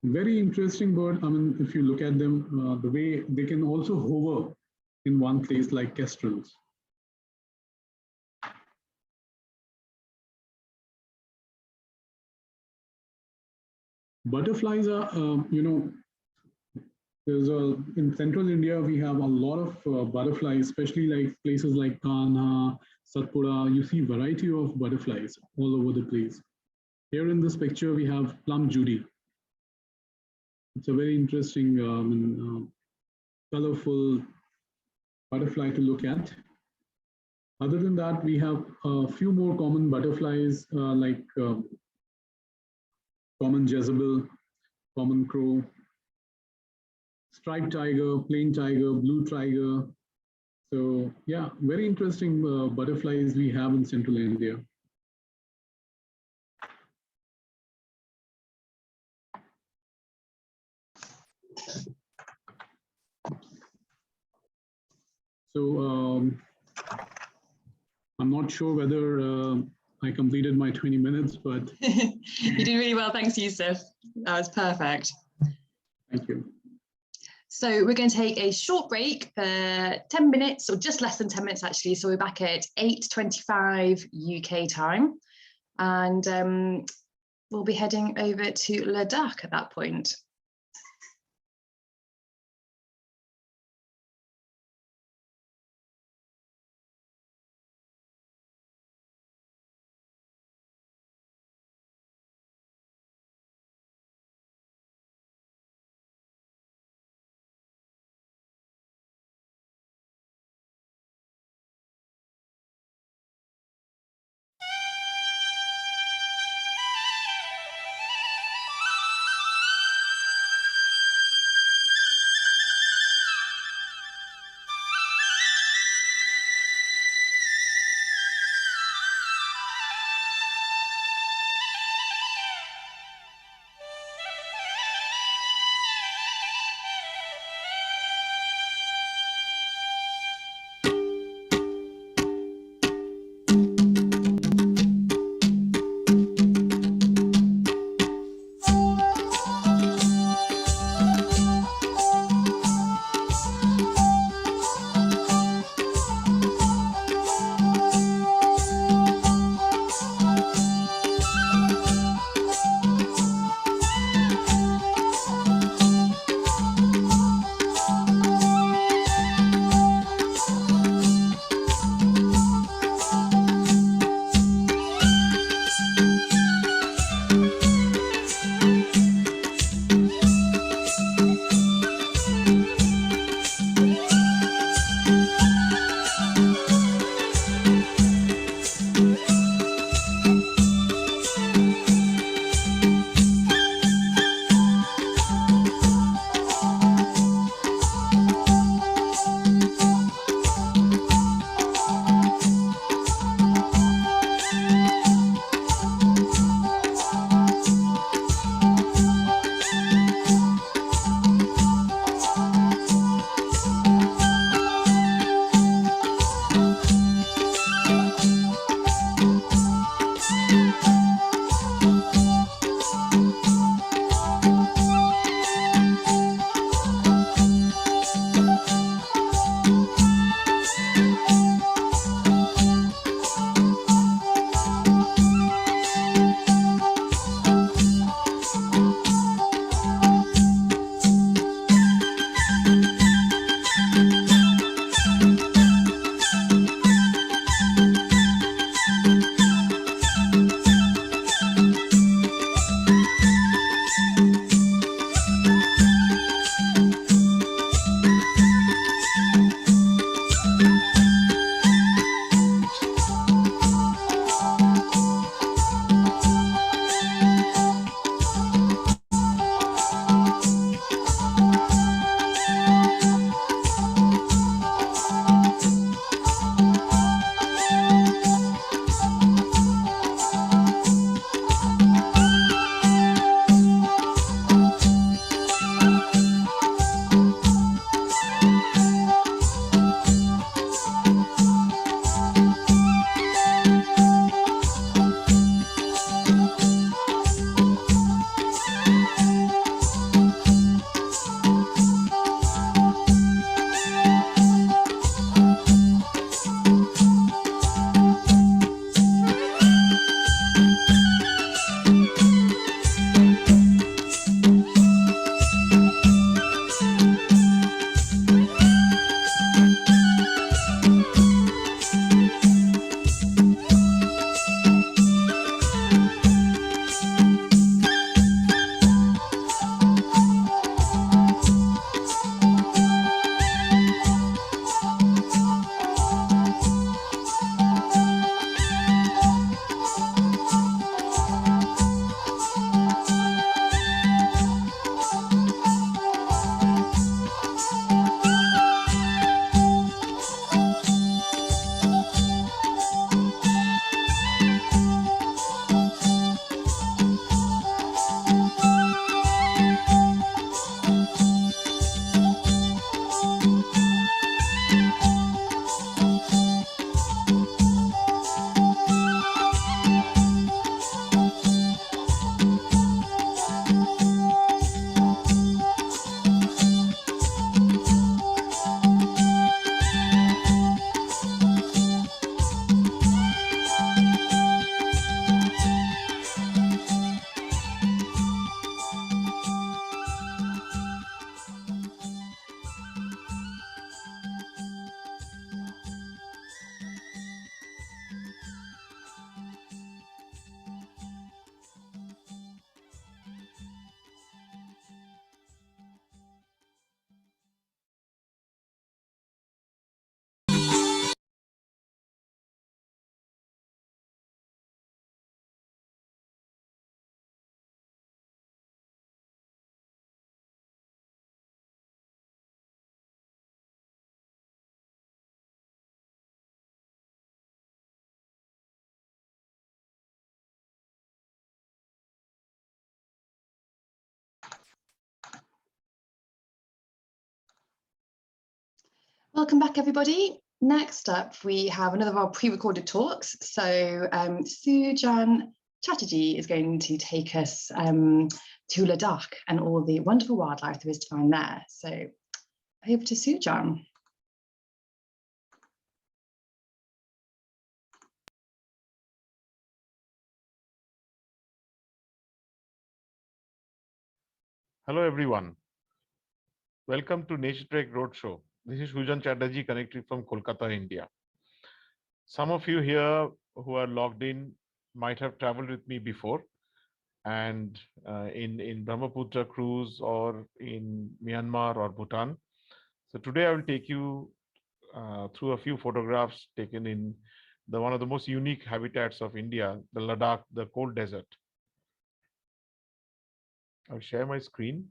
Very interesting bird. I mean, if you look at them, the way they can also hover in one place like kestrels. Butterflies are, in central India, we have a lot of butterflies, especially like places like Kanha, Satpura. You see variety of butterflies all over the place. Here in this picture, we have plum Judy. It's a very interesting, colorful butterfly to look at. Other than that, we have a few more common butterflies like common Jezebel, common crow, striped tiger, plain tiger, blue tiger. So yeah, very interesting butterflies we have in central India. So I'm not sure whether I completed my 20 minutes, but you did really well. Thanks, Yusuf. That was perfect. Thank you. So we're going to take a short break for 10 minutes, or just less than 10 minutes actually. So we're back at 8:25 UK time, and we'll be heading over to Ladakh at that point. Welcome back, everybody. Next up, we have another of our pre-recorded talks. So Sujan Chatterjee is going to take us to Ladakh and all the wonderful wildlife there is to find there. So over to Sujan. Hello, everyone. Welcome to Naturetrek Roadshow. This is Sujan Chatterjee connecting from Kolkata, India. Some of you here who are logged in might have traveled with me before, and in Brahmaputra cruise or in Myanmar or Bhutan. So today I will take you through a few photographs taken in one of the most unique habitats of India, the Ladakh, the cold desert. I'll share my screen.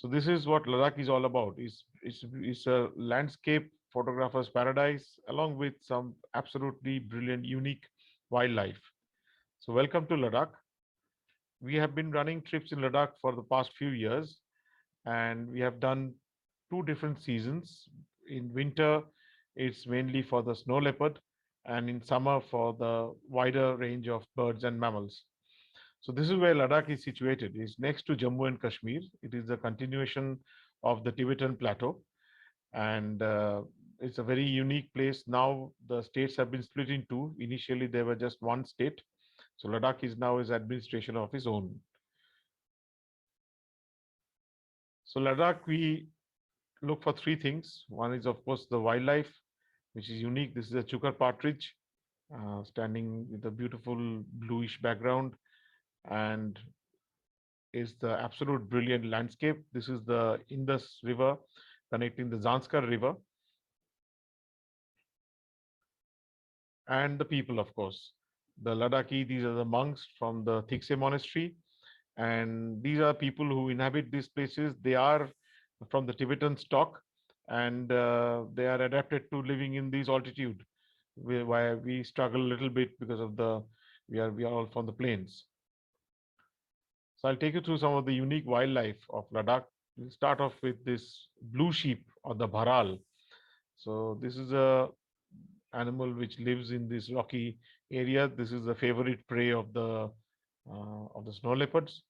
So this is what Ladakh is all about. It's a landscape photographer's paradise, along with some absolutely brilliant, unique wildlife. So welcome to Ladakh. We have been running trips in Ladakh for the past few years, and we have done 2 different seasons. In winter, it's mainly for the snow leopard, and in summer for the wider range of birds and mammals. So this is where Ladakh is situated. It's next to Jammu and Kashmir. It is a continuation of the Tibetan plateau, and it's a very unique place. Now the states have been split in 2. Initially, there were just 1 state. So Ladakh is now his administration of his own. So Ladakh, we look for 3 things. One is, of course, the wildlife, which is unique. This is a chukar partridge standing with a beautiful bluish background, and is the absolute brilliant landscape. This is the Indus River connecting the Zanskar River. And the people, of course. The Ladakhi, these are the monks from the Thikse monastery. And these are people who inhabit these places. They are from the Tibetan stock, and they are adapted to living in this altitude, why we struggle a little bit because of we are all from the plains. So I'll take you through some of the unique wildlife of Ladakh. We'll start off with this blue sheep, or the bharal. So this is a animal which lives in this rocky area. This is the favorite prey of the snow leopards.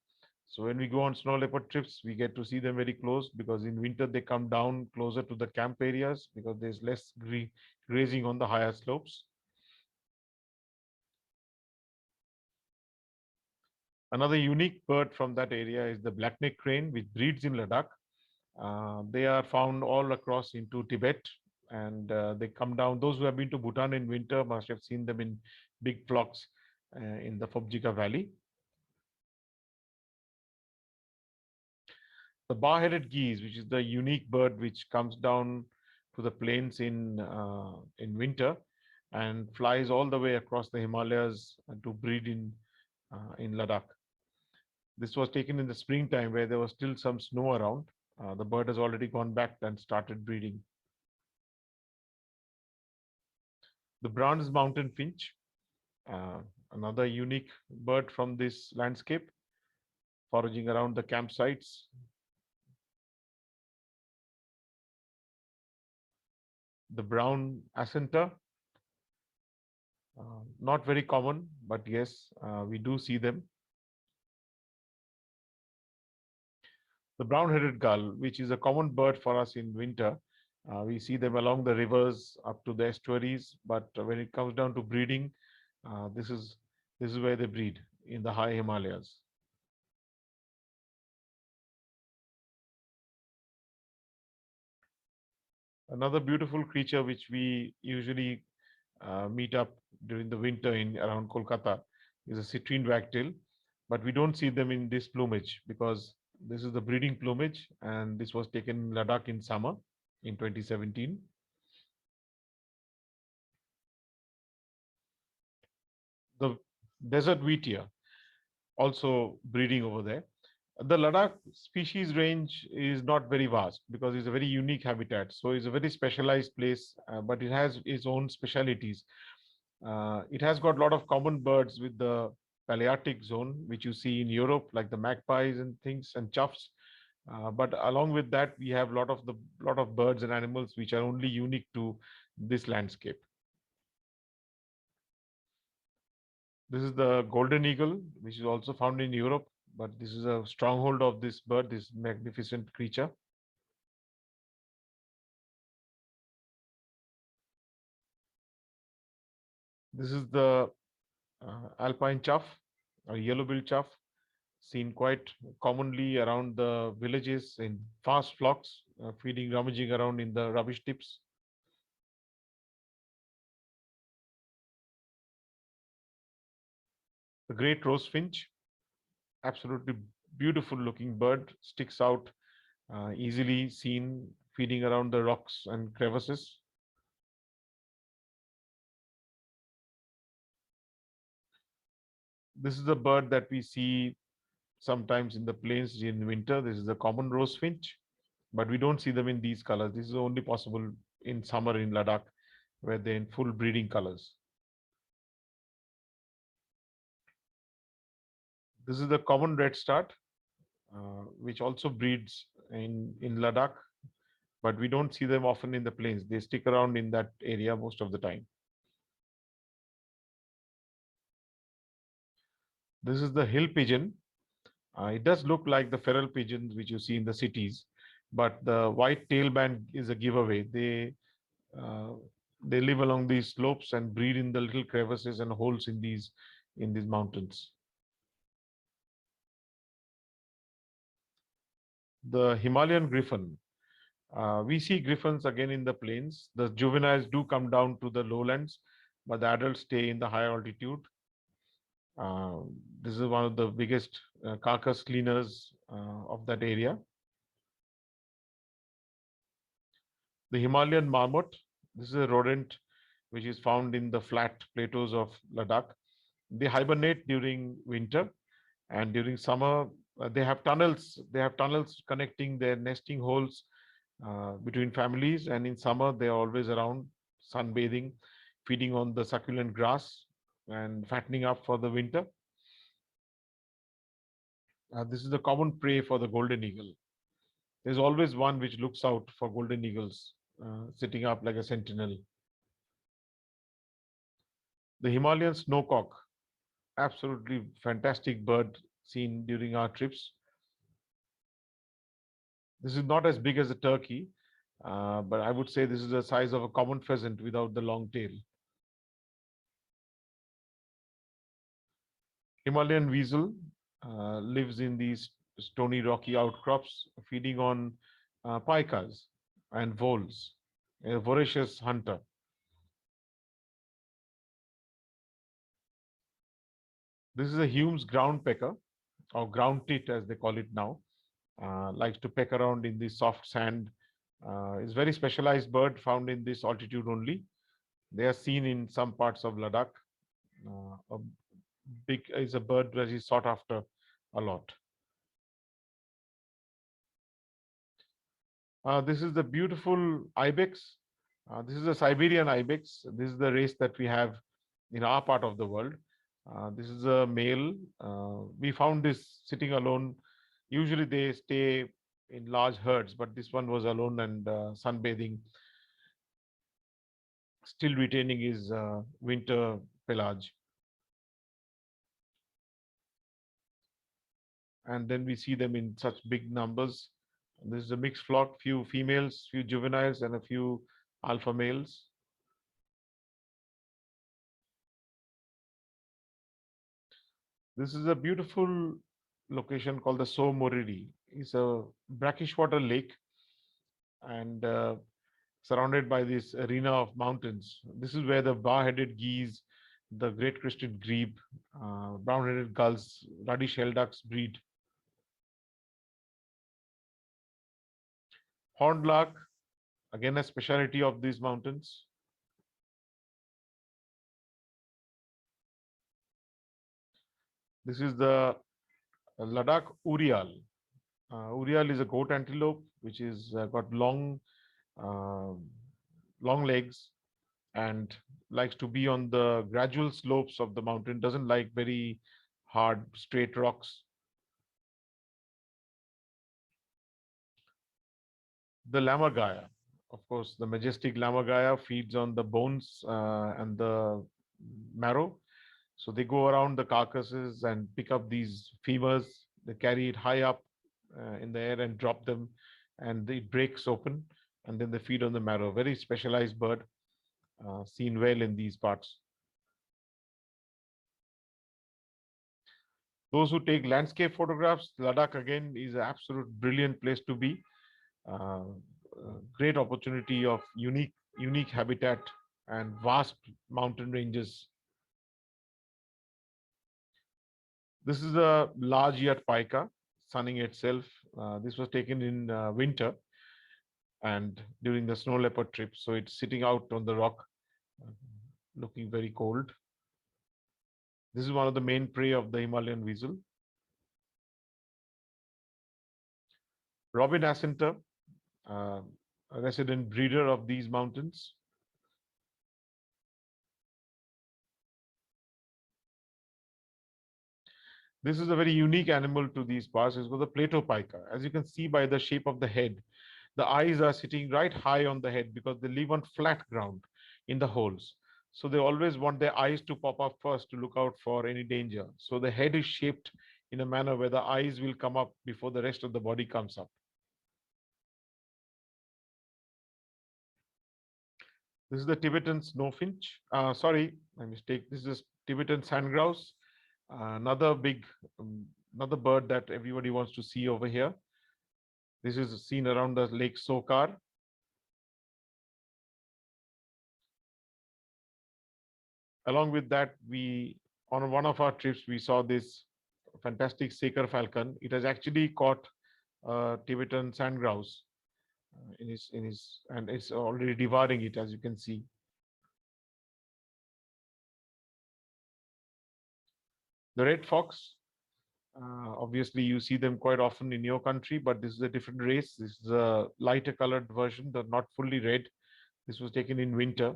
So when we go on snow leopard trips, we get to see them very close, because in winter they come down closer to the camp areas because there's less grazing on the higher slopes. Another unique bird from that area is the black-necked crane, which breeds in Ladakh. They are found all across into Tibet, and they come down. Those who have been to Bhutan in winter must have seen them in big flocks in the Phobjika Valley. The bar-headed geese, which is the unique bird which comes down to the plains in winter and flies all the way across the Himalayas to breed in Ladakh. This was taken in the springtime, where there was still some snow around. The bird has already gone back and started breeding. The bronze mountain finch, another unique bird from this landscape, foraging around the campsites. The brown accentor, not very common, but yes, we do see them. The brown-headed gull, which is a common bird for us in winter. We see them along the rivers up to the estuaries, but when it comes down to breeding, this is where they breed, in the high Himalayas. Another beautiful creature which we usually meet up during the winter in around Kolkata is a citrine wagtail, but we don't see them in this plumage because this is the breeding plumage, and this was taken in Ladakh in summer in 2017. The desert wheatear also breeding over there. The Ladakh species range is not very vast because it's a very unique habitat. So it's a very specialized place, but it has its own specialities. It has got a lot of common birds with the Palearctic zone, which you see in Europe, like the magpies and things and choughs. But along with that, we have lot of birds and animals which are only unique to this landscape. This is the golden eagle, which is also found in Europe, but this is a stronghold of this bird, this magnificent creature. This is the alpine chough or yellow-billed chough, seen quite commonly around the villages in vast flocks, feeding, rummaging around in the rubbish tips. The great rose finch, absolutely beautiful looking bird, sticks out, easily seen feeding around the rocks and crevices. This is a bird that we see sometimes in the plains in winter. This is the common rose finch, but we don't see them in these colors. This is only possible in summer in Ladakh, where they're in full breeding colors. This is the common redstart, which also breeds in Ladakh, but we don't see them often in the plains. They stick around in that area most of the time. This is the hill pigeon. It does look like the feral pigeons which you see in the cities, but the white tail band is a giveaway. They live along these slopes and breed in the little crevices and holes in these mountains. The Himalayan griffon. We see griffons again in the plains. The juveniles do come down to the lowlands, but the adults stay in the higher altitude. This is one of the biggest carcass cleaners of that area. The Himalayan marmot. This is a rodent which is found in the flat plateaus of Ladakh. They hibernate during winter, and during summer they have tunnels. They have tunnels connecting their nesting holes between families, and in summer they are always around sunbathing, feeding on the succulent grass and fattening up for the winter. This is the common prey for the golden eagle. There's always one which looks out for golden eagles, sitting up like a sentinel. The Himalayan snowcock, absolutely fantastic bird seen during our trips. This is not as big as a turkey, but I would say this is the size of a common pheasant without the long tail. Himalayan weasel lives in these stony rocky outcrops, feeding on pikas and voles, a voracious hunter. This is a Hume's ground pecker, or ground tit as they call it now. Likes to peck around in the soft sand. It's a very specialized bird found in this altitude only. They are seen in some parts of Ladakh. Is a bird that is sought after a lot. This is the beautiful ibex. This is a Siberian ibex. This is the race that we have in our part of the world. This is a male. We found this sitting alone. Usually they stay in large herds, but this one was alone and sunbathing, still retaining his winter pelage. And then we see them in such big numbers. This is a mixed flock, few females, few juveniles, and a few alpha males. This is a beautiful location called the So Moriri. It's a brackish water lake and surrounded by this arena of mountains. This is where the bar-headed geese, the great crested grebe, brown-headed gulls, ruddy shell ducks breed. Horned lark, again a specialty of these mountains. This is the Ladakh Urial. Urial is a goat antelope which is got long legs and likes to be on the gradual slopes of the mountain, doesn't like very hard, straight rocks. The lammergeier, of course, the majestic lammergeier feeds on the bones and the marrow. So they go around the carcasses and pick up these femurs. They carry it high up in the air and drop them, and it breaks open, and then they feed on the marrow. Very specialized bird, seen well in these parts. Those who take landscape photographs, Ladakh again is an absolute brilliant place to be. Great opportunity of unique habitat and vast mountain ranges. This is a large yet pika sunning itself. This was taken in winter and during the snow leopard trip. So it's sitting out on the rock, looking very cold. This is one of the main prey of the Himalayan weasel. Robin accentor, a resident breeder of these mountains. This is a very unique animal to these parts. It's called the Plato pika. As you can see by the shape of the head, the eyes are sitting right high on the head because they live on flat ground in the holes. So they always want their eyes to pop up first to look out for any danger. So the head is shaped in a manner where the eyes will come up before the rest of the body comes up. This is the Tibetan snowfinch. Sorry, my mistake. This is Tibetan sand grouse. Another big, another bird that everybody wants to see over here. This is seen around the Lake Sokar. Along with that, on one of our trips, we saw this fantastic Saker falcon. It has actually caught Tibetan sand grouse and it's already devouring it, as you can see. The red fox, obviously you see them quite often in your country, but this is a different race. This is a lighter colored version, not fully red. This was taken in winter,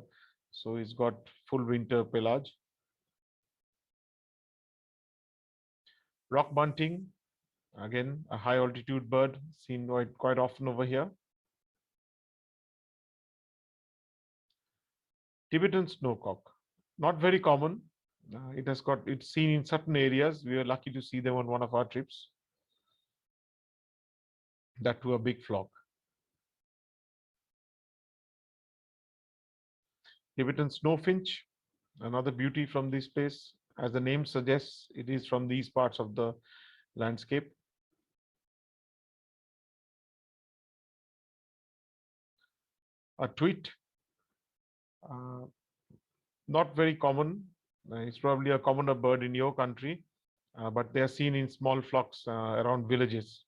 so it's got full winter pelage. Rock bunting, again a high altitude bird seen quite often over here. Tibetan snowcock, not very common. It's seen in certain areas. We were lucky to see them on one of our trips. That to a big flock. Tibetan snowfinch, another beauty from this place. As the name suggests, it is from these parts of the landscape. A tweet, not very common. It's probably a commoner bird in your country, but they are seen in small flocks around villages.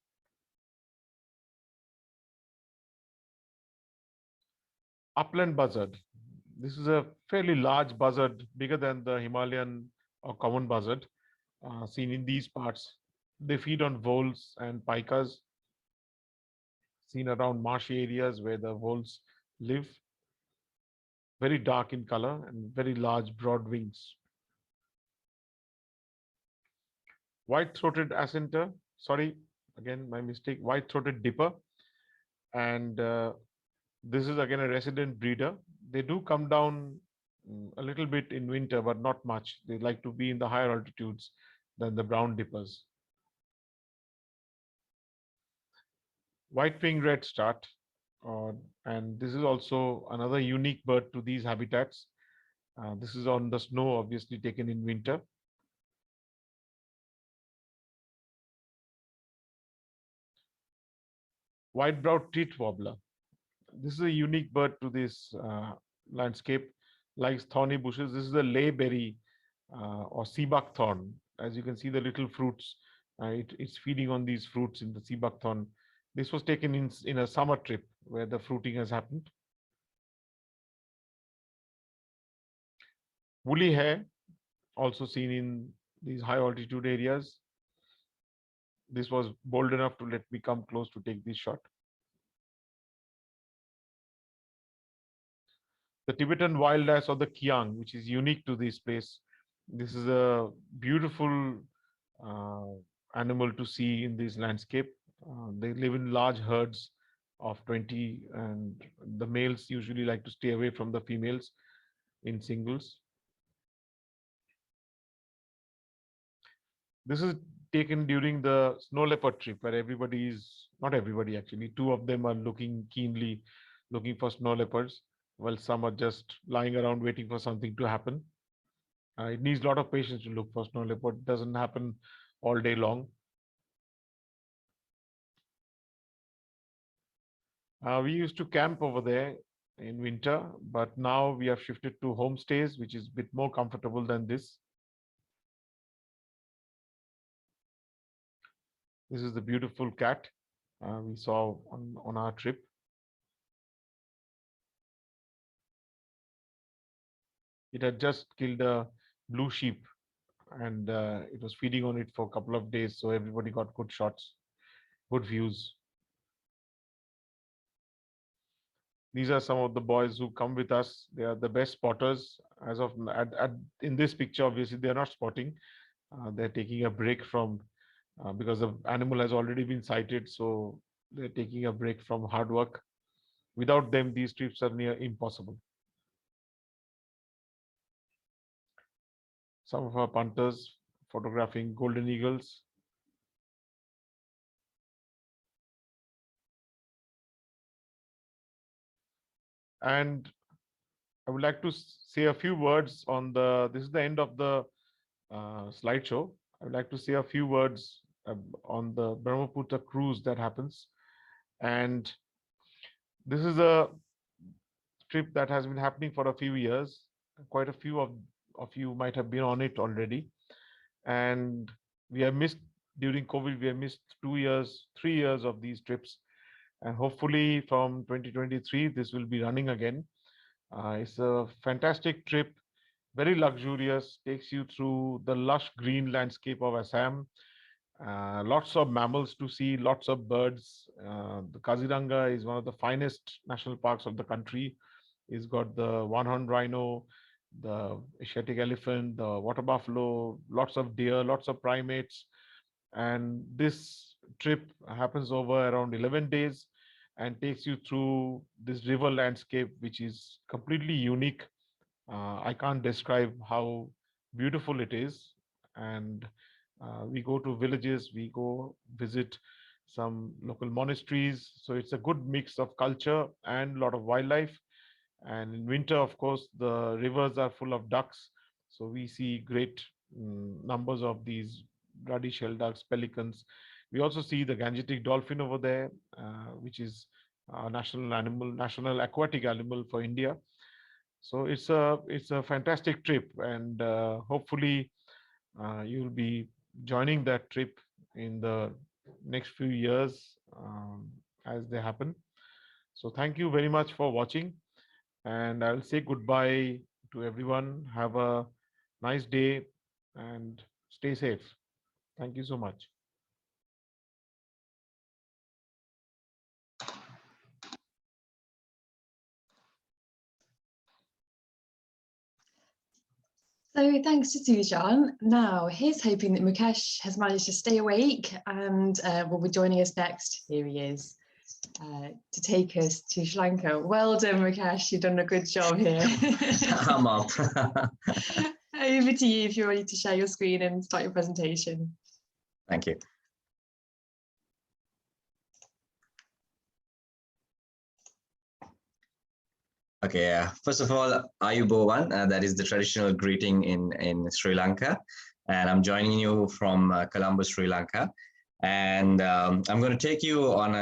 Upland buzzard. This is a fairly large buzzard, bigger than the Himalayan or common buzzard, seen in these parts. They feed on voles and pikas, seen around marshy areas where the voles live. Very dark in color and very large, broad wings. White-throated accentor, sorry, again, my mistake, white-throated dipper. And this is again a resident breeder. They do come down a little bit in winter, but not much. They like to be in the higher altitudes than the brown dippers. White-winged redstart, and this is also another unique bird to these habitats. This is on the snow, obviously taken in winter. White-browed teeth wobbler. This is a unique bird to this landscape, likes thorny bushes. This is a layberry or sea buckthorn. As you can see, the little fruits, it's feeding on these fruits in the sea buckthorn. This was taken in a summer trip where the fruiting has happened. Woolly hare, also seen in these high altitude areas. This was bold enough to let me come close to take this shot. The Tibetan wild ass or the Kiang, which is unique to this place. This is a beautiful uh, animal to see in this landscape. They live in large herds of 20, and the males usually like to stay away from the females in singles. This is taken during the snow leopard trip, where everybody is, not everybody actually, two of them are looking keenly, looking for snow leopards, while some are just lying around waiting for something to happen. It needs a lot of patience to look for snow leopard. It doesn't happen all day long. We used to camp over there in winter, but now we have shifted to homestays, which is a bit more comfortable than this. This is the beautiful cat we saw on our trip. It had just killed a blue sheep, and it was feeding on it for a couple of days, so everybody got good shots, good views. These are some of the boys who come with us. They are the best spotters. As of in this picture, obviously they are not spotting. They're taking a break from because the animal has already been sighted, so they're taking a break from hard work. Without them, these trips are near impossible. Some of our punters photographing golden eagles. And I would like to say a few words on this is the end of the slideshow. I would like to say a few words on the Brahmaputra cruise that happens. And this is a trip that has been happening for a few years. Quite a few of you might have been on it already. And we have missed, during COVID, we have missed 2 years, 3 years of these trips. And hopefully from 2023, this will be running again. It's a fantastic trip, very luxurious, takes you through the lush green landscape of Assam. Lots of mammals to see, lots of birds. The Kaziranga is one of the finest national parks of the country. It's got the one-horned rhino, the Asiatic elephant, the water buffalo, lots of deer, lots of primates. And this trip happens over around 11 days and takes you through this river landscape, which is completely unique. I can't describe how beautiful it is. And we go to villages, we go visit some local monasteries. So it's a good mix of culture and a lot of wildlife. And in winter, of course, the rivers are full of ducks. So we see great numbers of these ruddy shell ducks, pelicans. We also see the Gangetic dolphin over there, which is a national animal, national aquatic animal for India. So it's a fantastic trip, and hopefully you'll be joining that trip in the next few years as they happen. So thank you very much for watching, and I'll say goodbye to everyone. Have a nice day and stay safe. Thank you so much. So thanks to Sujan. Now, here's hoping that Mukesh has managed to stay awake and will be joining us next. Here he is to take us to Sri Lanka. Well done, Mukesh. You've done a good job here. I'm up. Over to you if you're ready to share your screen and start your presentation. Thank you. Okay, first of all, Ayubowan, that is the traditional greeting in Sri Lanka. And I'm joining you from Colombo, Sri Lanka. And I'm going to take you on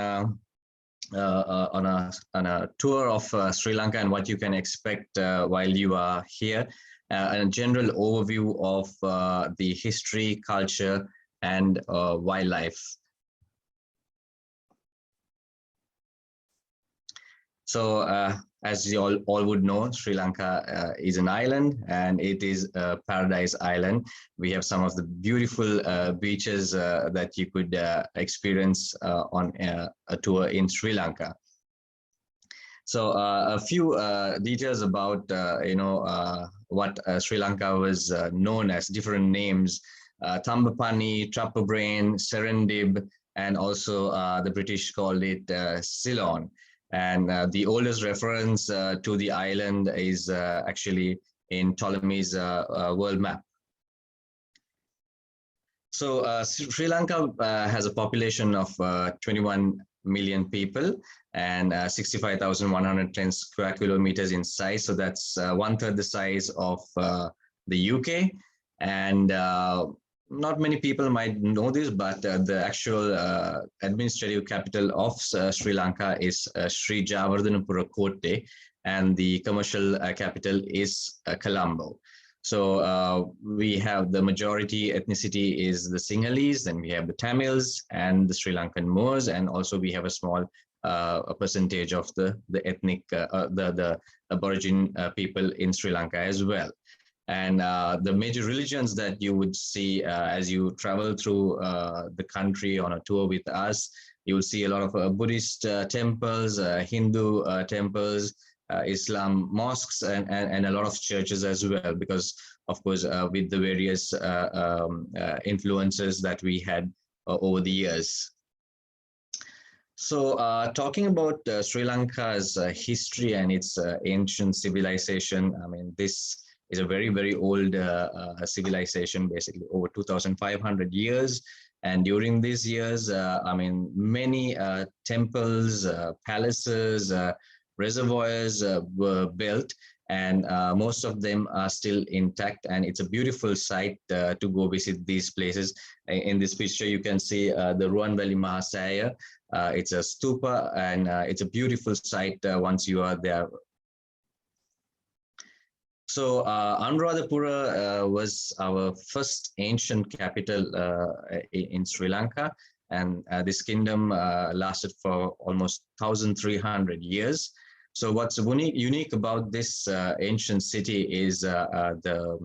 a tour of Sri Lanka and what you can expect while you are here. And a general overview of the history, culture, and wildlife. So as you all would know, Sri Lanka is an island, and it is a paradise island. We have some of the beautiful beaches that you could experience on a tour in Sri Lanka. So a few details about what Sri Lanka was known as, different names Thambapani, Trapabrain, Serendib, and also the British called it Ceylon. And the oldest reference to the island is actually in Ptolemy's world map. So Sri Lanka has a population of 21 million people and 65,110 square kilometers in size. So that's 1/3 the size of the UK. And not many people might know this, but the actual administrative capital of Sri Lanka is Sri Javardhanapura Kotte, and the commercial capital is Colombo. So we have the majority ethnicity is the Sinhalese, then we have the Tamils and the Sri Lankan Moors, and also we have a small a percentage of the ethnic, the Aborigine people in Sri Lanka as well. And the major religions that you would see as you travel through the country on a tour with us, you will see a lot of Buddhist temples, Hindu temples, Islam mosques, and a lot of churches as well, because of course with the various influences that we had over the years. So talking about Sri Lanka's history and its ancient civilization, I mean, this is a very, very old civilization, basically over 2,500 years. And during these years, I mean, many temples, palaces, reservoirs were built, and most of them are still intact, and it's a beautiful sight to go visit these places. In this picture you can see the Ruanvali Mahasaya. It's a stupa, and it's a beautiful sight once you are there. So Anuradhapura was our first ancient capital in Sri Lanka, and this kingdom lasted for almost 1,300 years. So what's unique about this ancient city is the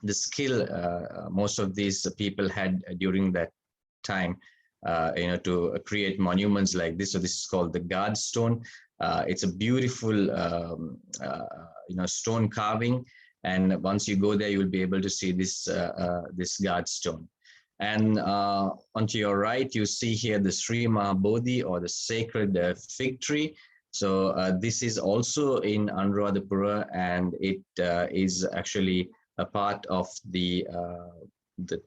skill most of these people had during that time, to create monuments like this. So this is called the guard stone. It's a beautiful stone carving, and once you go there, you will be able to see this this guard stone. And onto your right, you see here the Sri Mahabodhi, or the sacred fig tree. So this is also in Anuradhapura, and it is actually a part of the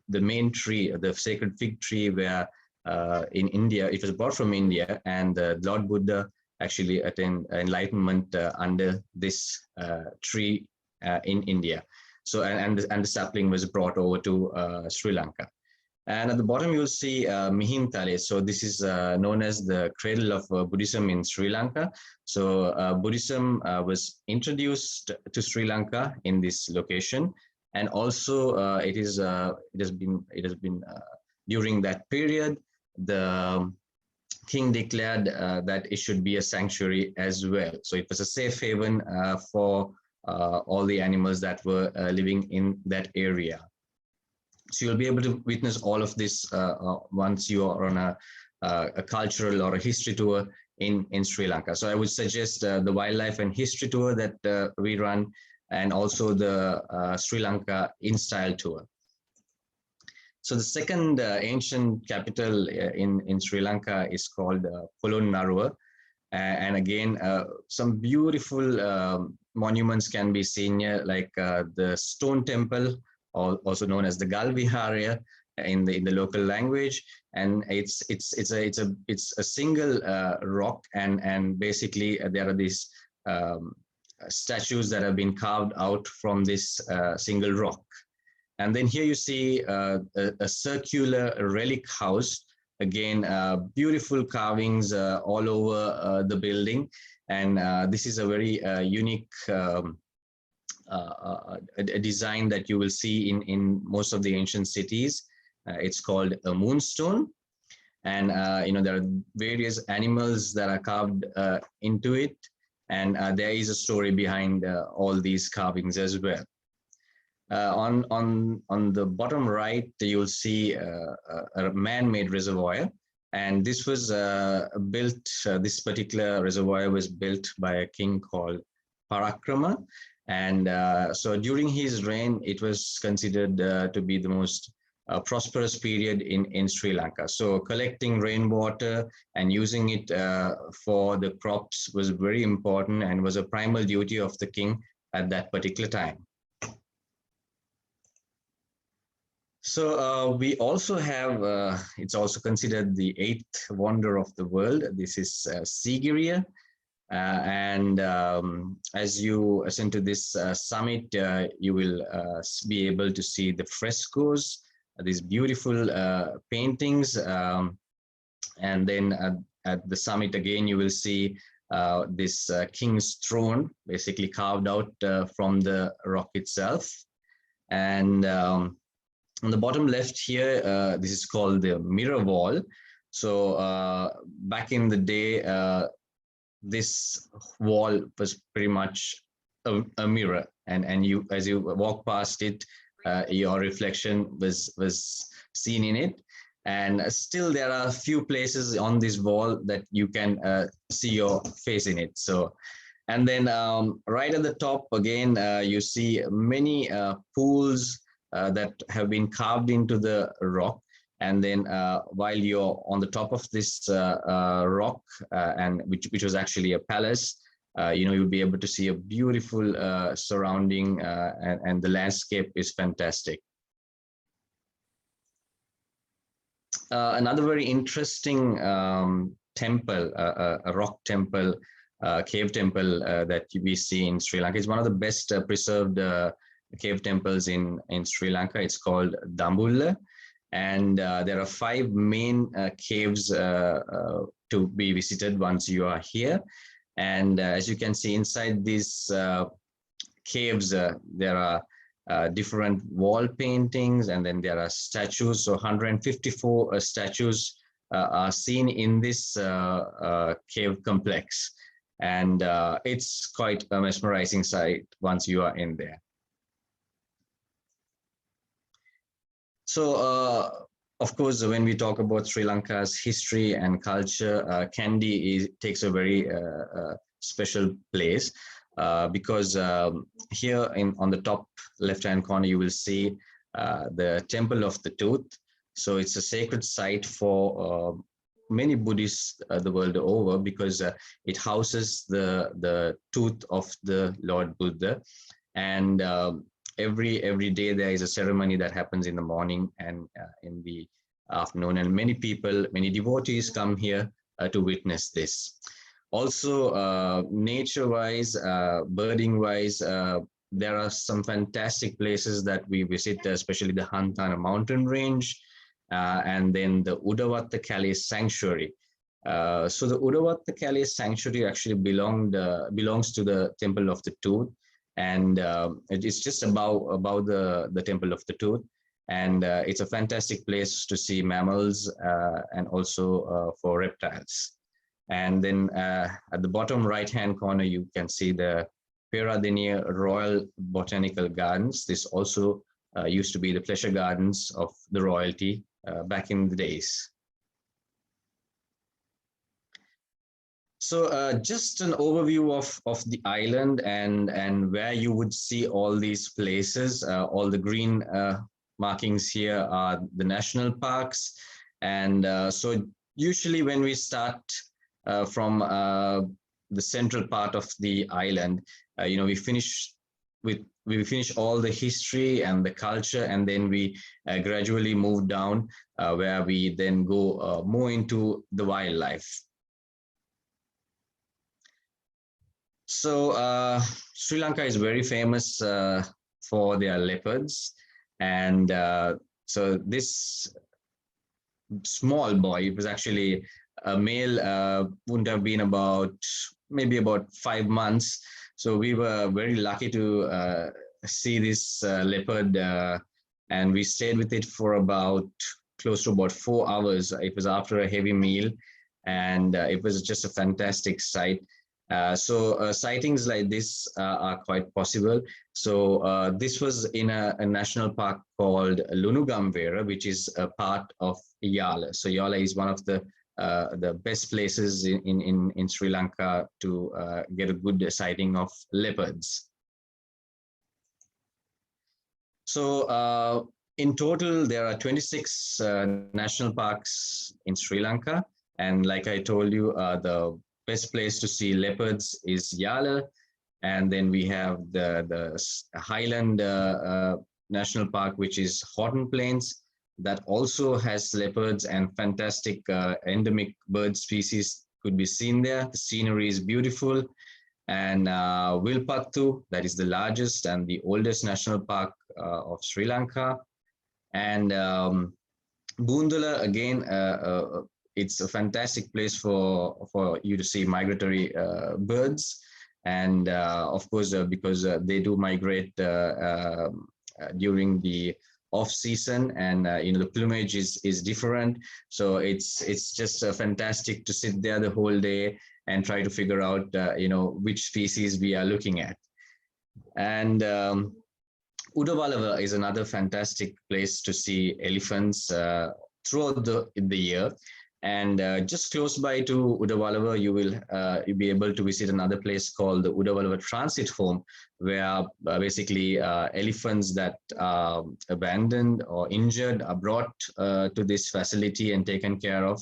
main tree, the sacred fig tree, where in India, it was brought from India, and Lord Buddha actually attained enlightenment under this tree in India. So and the sapling was brought over to Sri Lanka. And at the bottom, you'll see Mihintale. So this is known as the cradle of Buddhism in Sri Lanka. So Buddhism was introduced to Sri Lanka in this location, and also it has been during that period, the king declared that it should be a sanctuary as well. So it was a safe haven for all the animals that were living in that area. So you'll be able to witness all of this once you are on a cultural or a history tour in Sri Lanka. So I would suggest the wildlife and history tour that we run, and also the Sri Lanka in style tour. So the second ancient capital in Sri Lanka is called Polonnaruwa. And again, some beautiful monuments can be seen here, like the stone temple, also known as the Galviharya in the local language, and it's a single rock, and basically there are these statues that have been carved out from this single rock. And then here you see a circular relic house. Again, beautiful carvings all over the building, and this is a very unique a design that you will see in most of the ancient cities. It's called a moonstone, and there are various animals that are carved into it, and there is a story behind all these carvings as well. On the bottom right, you'll see a man-made reservoir, and this was built. This particular reservoir was built by a king called Parakrama. And so during his reign, it was considered to be the most prosperous period in Sri Lanka. So collecting rainwater and using it for the crops was very important and was a primal duty of the king at that particular time. So we also have, it's also considered the 8th wonder of the world. This is Sigiriya. And as you ascend to this summit, you will be able to see the frescoes, these beautiful paintings. And then at the summit again, you will see this king's throne, basically carved out from the rock itself. And on the bottom left here, this is called the mirror wall. So back in the day, this wall was pretty much a mirror, and you, as you walk past it, your reflection was seen in it. And still there are a few places on this wall that you can see your face in it. So, and then right at the top again, you see many pools that have been carved into the rock. And then while you're on the top of this rock, and which was actually a palace, you'll be able to see a beautiful surrounding, and the landscape is fantastic. Another very interesting temple, a rock temple, cave temple that we see in Sri Lanka. It's one of the best preserved cave temples in Sri Lanka. It's called Dambulla. And there are 5 main caves to be visited once you are here. And as you can see inside these caves, there are different wall paintings, and then there are statues. So 154 statues are seen in this cave complex. And it's quite a mesmerizing sight once you are in there. So, of course, when we talk about Sri Lanka's history and culture, Kandy takes a very special place because here on the top left-hand corner, you will see the Temple of the Tooth. So it's a sacred site for many Buddhists the world over, because it houses the tooth of the Lord Buddha. And every day there is a ceremony that happens in the morning and in the afternoon, and many people, many devotees come here to witness this. Also, nature-wise, birding-wise, there are some fantastic places that we visit, especially the Hantana mountain range, and then the Udavatta Kali Sanctuary. So the Udavatta Kali Sanctuary actually belongs to the Temple of the Tooth. And it's just above the Temple of the Tooth, and it's a fantastic place to see mammals and also for reptiles. And then at the bottom right-hand corner, you can see the Peradeniya Royal Botanical Gardens. This also used to be the pleasure gardens of the royalty back in the days. So just an overview of the island and where you would see all these places. All the green markings here are the national parks. And so usually when we start from the central part of the island, we finish all the history and the culture, and then we gradually move down where we then go more into the wildlife. So Sri Lanka is very famous for their leopards, and so this small boy, it was actually a male, wouldn't have been maybe about 5 months. So we were very lucky to see this leopard, and we stayed with it for close to about 4 hours. It was after a heavy meal, and it was just a fantastic sight. So sightings like this are quite possible. So this was in a national park called Lunugamvera, which is a part of Yala. So Yala is one of the best places in Sri Lanka to get a good sighting of leopards. So In total, there are 26 national parks in Sri Lanka. And like I told you, the best place to see leopards is Yala. And then we have the Highland National Park, which is Horton Plains, that also has leopards and fantastic endemic bird species could be seen there. The scenery is beautiful. And Wilpattu, that is the largest and the oldest national park of Sri Lanka. And Bundula, again, it's a fantastic place for you to see migratory birds. And of course, because they do migrate during the off season, and the plumage is different. So it's just fantastic to sit there the whole day and try to figure out which species we are looking at. And Udawalawa is another fantastic place to see elephants throughout the year. And just close by to Udawalawa, you'll be able to visit another place called the Udawalawa Transit Home, where basically elephants that are abandoned or injured are brought to this facility and taken care of.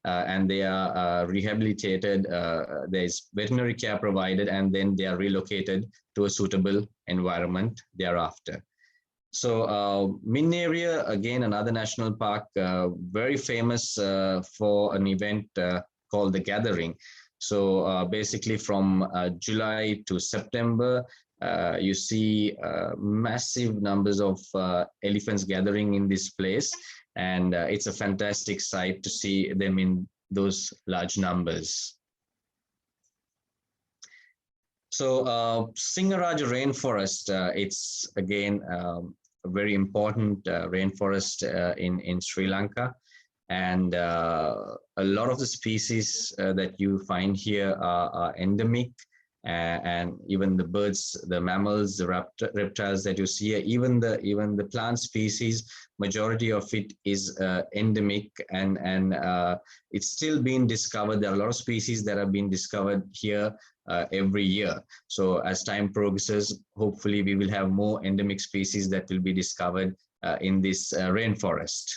And they are rehabilitated. There is veterinary care provided, and then they are relocated to a suitable environment thereafter. So Min area, again, another national park, very famous for an event called the Gathering. So basically from July to September, you see massive numbers of elephants gathering in this place. And it's a fantastic sight to see them in those large numbers. So Singaraja rainforest, it's again a very important rainforest in Sri Lanka. And a lot of the species that you find here are endemic. And even the birds, the mammals, the reptiles that you see, even the plant species, majority of it is endemic, and it's still being discovered. There are a lot of species that have been discovered here every year. So as time progresses, hopefully we will have more endemic species that will be discovered in this rainforest.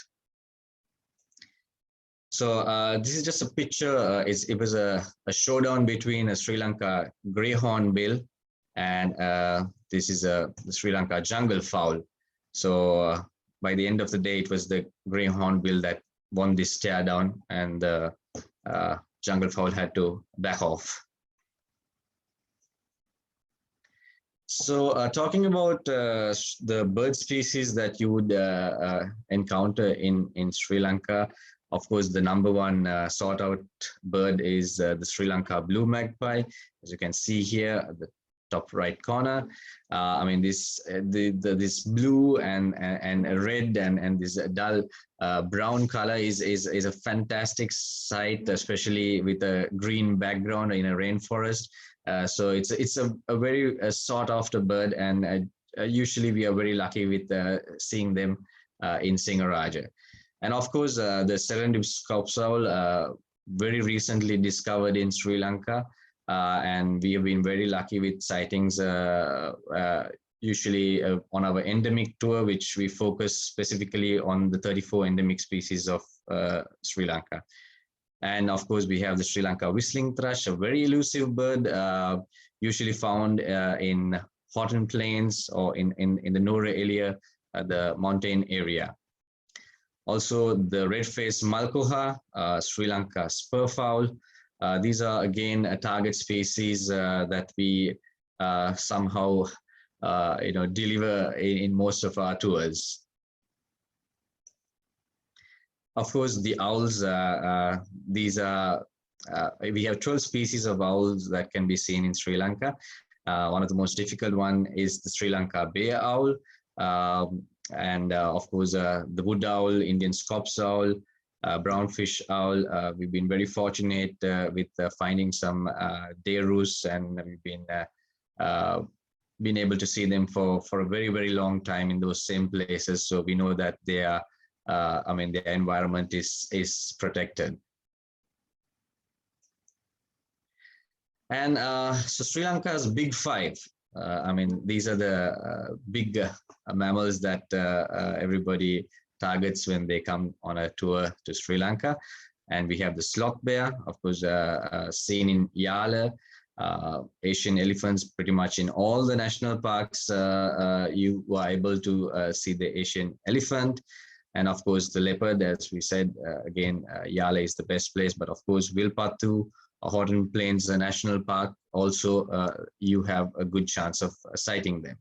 So this is just a picture. It was a showdown between a Sri Lanka grey hornbill and this is the Sri Lanka jungle fowl. So by the end of the day, it was the grey hornbill that won this stare down, and the jungle fowl had to back off. So talking about the bird species that you would encounter in Sri Lanka, of course, the number one sought out bird is the Sri Lanka blue magpie, as you can see here at the top right corner. I mean, this blue and red and this dull brown color is a fantastic sight, especially with a green background in a rainforest. So it's a very sought after bird, and usually we are very lucky with seeing them in Singaraja. And of course, the Serendip scops owl, very recently discovered in Sri Lanka, and we have been very lucky with sightings. Usually on our endemic tour, which we focus specifically on the 34 endemic species of Sri Lanka. And of course, we have the Sri Lanka whistling thrush, a very elusive bird, usually found in Horton Plains or in the Nora area, the mountain area. Also, the red-faced Malkoha, Sri Lanka spur fowl. These are again a target species that we somehow deliver in most of our tours. Of course, the owls, these are, we have 12 species of owls that can be seen in Sri Lanka. One of the most difficult one is the Sri Lanka bay owl. And of course, the wood owl, Indian scops owl, brownfish owl. We've been very fortunate with finding some day roosts, and we've been able to see them for a very, very long time in those same places. So we know that they are, I mean, their environment is protected. And so Sri Lanka's big five. I mean, these are the big mammals that everybody targets when they come on a tour to Sri Lanka. And we have the sloth bear, of course, seen in Yala. Asian elephants, pretty much in all the national parks, you were able to see the Asian elephant. And of course, the leopard, as we said, again, Yala is the best place. But of course, Wilpattu, Horton Plains National Park, also you have a good chance of sighting them.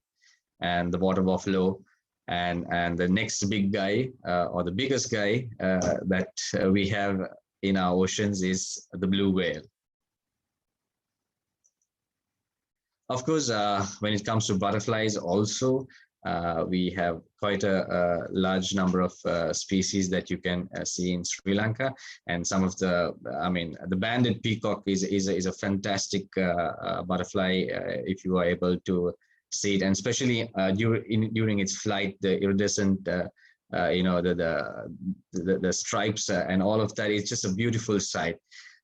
And the water buffalo, and the next big guy, or the biggest guy that we have in our oceans is the blue whale. Of course, when it comes to butterflies also, we have quite a large number of species that you can see in Sri Lanka. And some of the, I mean, the banded peacock is a fantastic butterfly if you are able to see it, and especially during its flight, the iridescent, you know, the stripes and all of that is just a beautiful sight.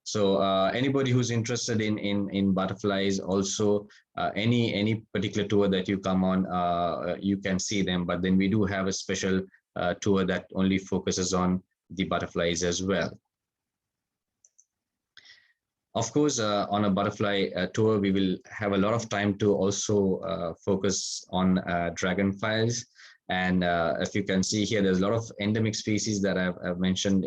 So anybody who's interested in butterflies, also any particular tour that you come on, you can see them. But then we do have a special tour that only focuses on the butterflies as well. Of course, on a butterfly tour, we will have a lot of time to also focus on dragonflies. And as you can see here, there's a lot of endemic species that I've mentioned.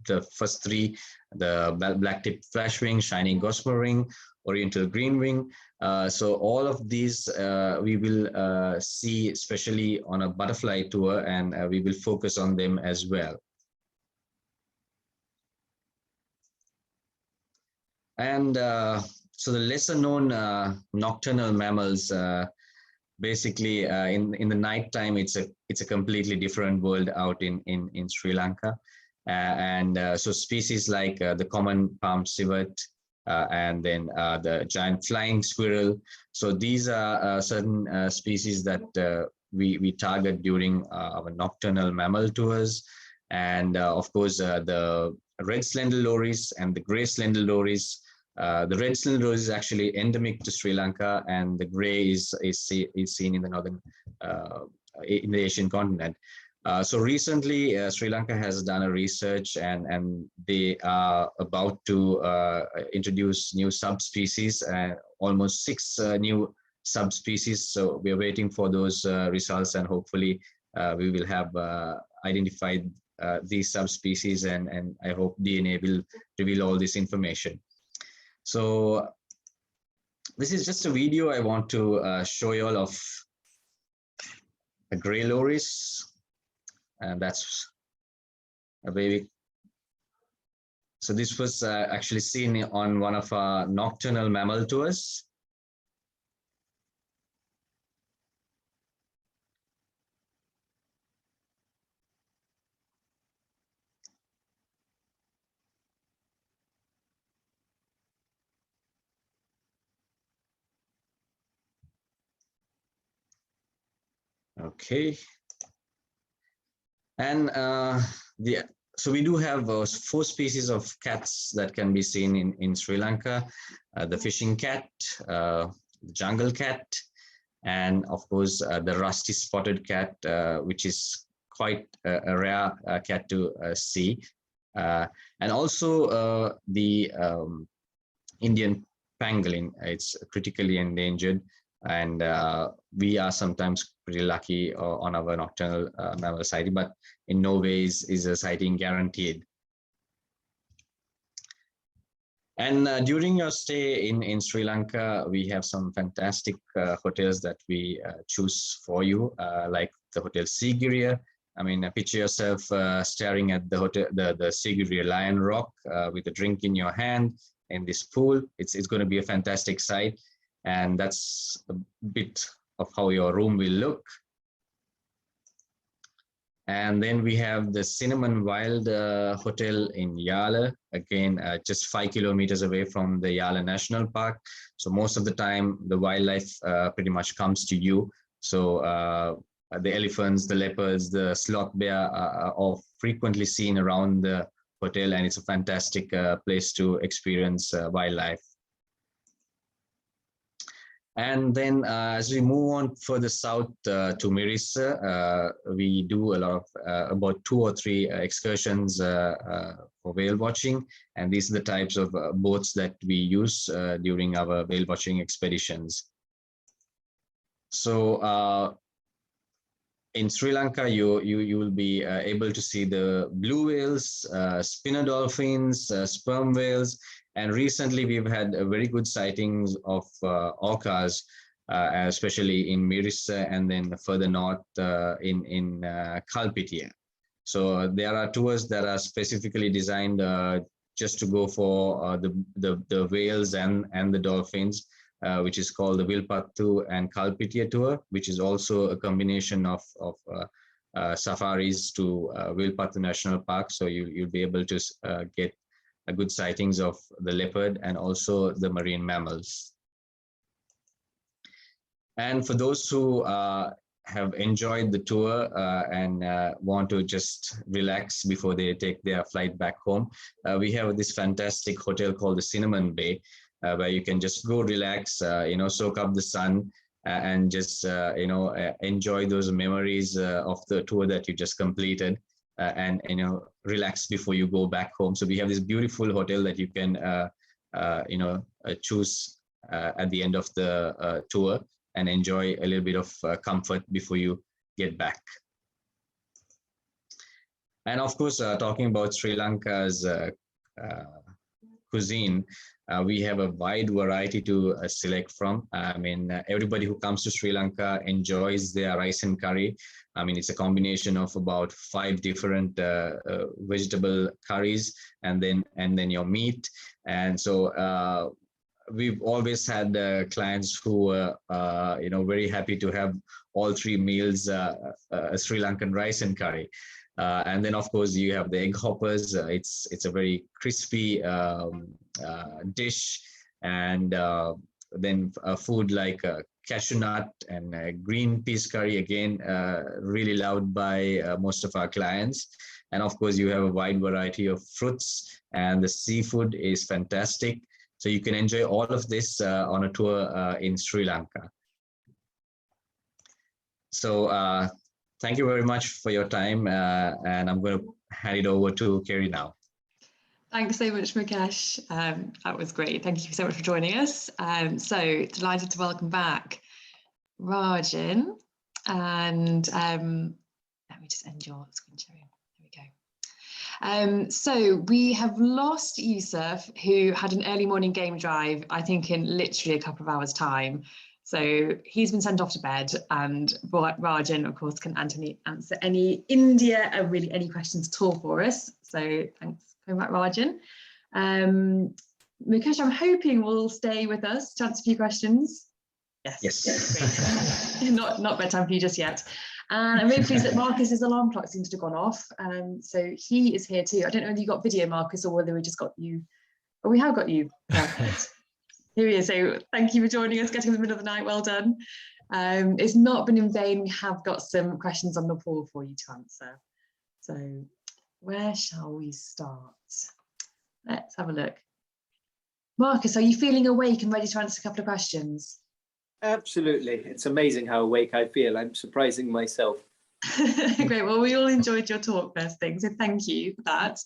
The first three, the black-tipped flashwing, shining gossamer ring, oriental greenwing. So all of these we will see, especially on a butterfly tour, and we will focus on them as well. And so the lesser known nocturnal mammals, basically in the night time, it's a completely different world out in Sri Lanka. So species like the common palm civet, and then the giant flying squirrel. So these are certain species that we target during our nocturnal mammal tours. And of course, the red slender lories and the gray slender lories. The red slender lories is actually endemic to Sri Lanka, and the gray is seen in the northern, in the Asian continent. So recently, Sri Lanka has done a research, and they are about to introduce new subspecies, almost 6 new subspecies. So we are waiting for those results, and hopefully we will have identified these subspecies, and I hope DNA will reveal all this information. So this is just a video I want to show you all of the gray lories. And that's a baby. So this was actually seen on one of our nocturnal mammal tours. Okay. And so we do have 4 species of cats that can be seen in Sri Lanka: the fishing cat, the jungle cat, and of course the rusty spotted cat, which is quite a rare cat to see, and also the Indian pangolin. It's critically endangered, and we are sometimes pretty lucky on our nocturnal mammal sighting, but in no ways is a sighting guaranteed. And during your stay in Sri Lanka, we have some fantastic hotels that we choose for you, like the Hotel Sigiriya. I mean, picture yourself staring at the hotel, the Sigiriya Lion Rock, with a drink in your hand in this pool. It's going to be a fantastic sight, and that's a bit of how your room will look. And then we have the Cinnamon Wild Hotel in Yala, again, just 5 kilometers away from the Yala National Park. So most of the time, the wildlife pretty much comes to you. So the elephants, the leopards, the sloth bear are all frequently seen around the hotel, and it's a fantastic place to experience wildlife. And then as we move on further south to Mirissa, we do a lot of about 2 or 3 excursions for whale watching. And these are the types of boats that we use during our whale watching expeditions. So in Sri Lanka, you will be able to see the blue whales, spinner dolphins, sperm whales, and recently we've had a very good sightings of orcas, especially in Mirissa and then further north in Kalpitia. So there are tours that are specifically designed just to go for the whales and the dolphins. Which is called the Vilpattu and Kalpitia tour, which is also a combination of safaris to Vilpattu National Park. So you'll be able to get a good sightings of the leopard and also the marine mammals. And for those who have enjoyed the tour and want to just relax before they take their flight back home, we have this fantastic hotel called the Cinnamon Bay, where you can just go relax, soak up the sun and just, enjoy those memories of the tour that you just completed and, relax before you go back home. So we have this beautiful hotel that you can, choose at the end of the tour and enjoy a little bit of comfort before you get back. And of course, talking about Sri Lanka's cuisine, we have a wide variety to select from. I mean, everybody who comes to Sri Lanka enjoys their rice and curry. I mean, it's a combination of about 5 different vegetable curries and then your meat. And so we've always had clients who were, very happy to have all 3 meals Sri Lankan rice and curry. And then, of course, you have the egg hoppers. It's a very crispy dish, and then food like cashew nut and green peas curry, again, really loved by most of our clients. And of course, you have a wide variety of fruits, and the seafood is fantastic. So you can enjoy all of this on a tour in Sri Lanka. So thank you very much for your time, and I'm going to hand it over to Kerry now. Thanks so much, Mukesh. That was great. Thank you so much for joining us. So delighted to welcome back Rajan. And let me just end your screen sharing. There we go. So we have lost Yusuf, who had an early morning game drive, I think in literally a couple of hours' time. So he's been sent off to bed, and Rajan, of course, can answer any India and really any questions at all for us. So thanks very much, Rajan. Mukesh, I'm hoping will stay with us to answer a few questions. Yes. Great. not bedtime for you just yet. And I'm really pleased that Marcus's alarm clock seems to have gone off. So he is here too. I don't know whether you got video, Marcus, or whether we just got you. Oh, we have got you. Perfect. Here he is. So thank you for joining us, getting in the middle of the night. Well done. It's not been in vain. We have got some questions on the poll for you to answer. So where shall we start? Let's have a look. Marcus, are you feeling awake and ready to answer a couple of questions? Absolutely. It's amazing how awake I feel. I'm surprising myself. Great. Well, we all enjoyed your talk first thing, so thank you for that.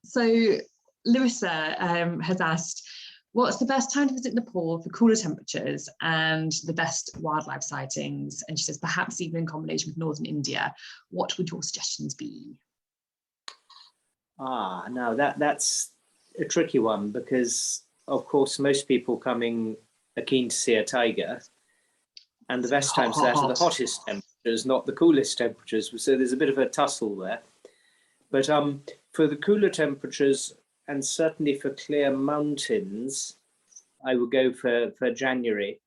So Larissa has asked, what's the best time to visit Nepal for cooler temperatures and the best wildlife sightings? And she says, perhaps even in combination with northern India. What would your suggestions be? Now that's a tricky one, because of course most people coming are keen to see a tiger, and the best times for that are the hottest temperatures, not the coolest temperatures. So there's a bit of a tussle there. But for the cooler temperatures, and certainly for clear mountains, I would go for January.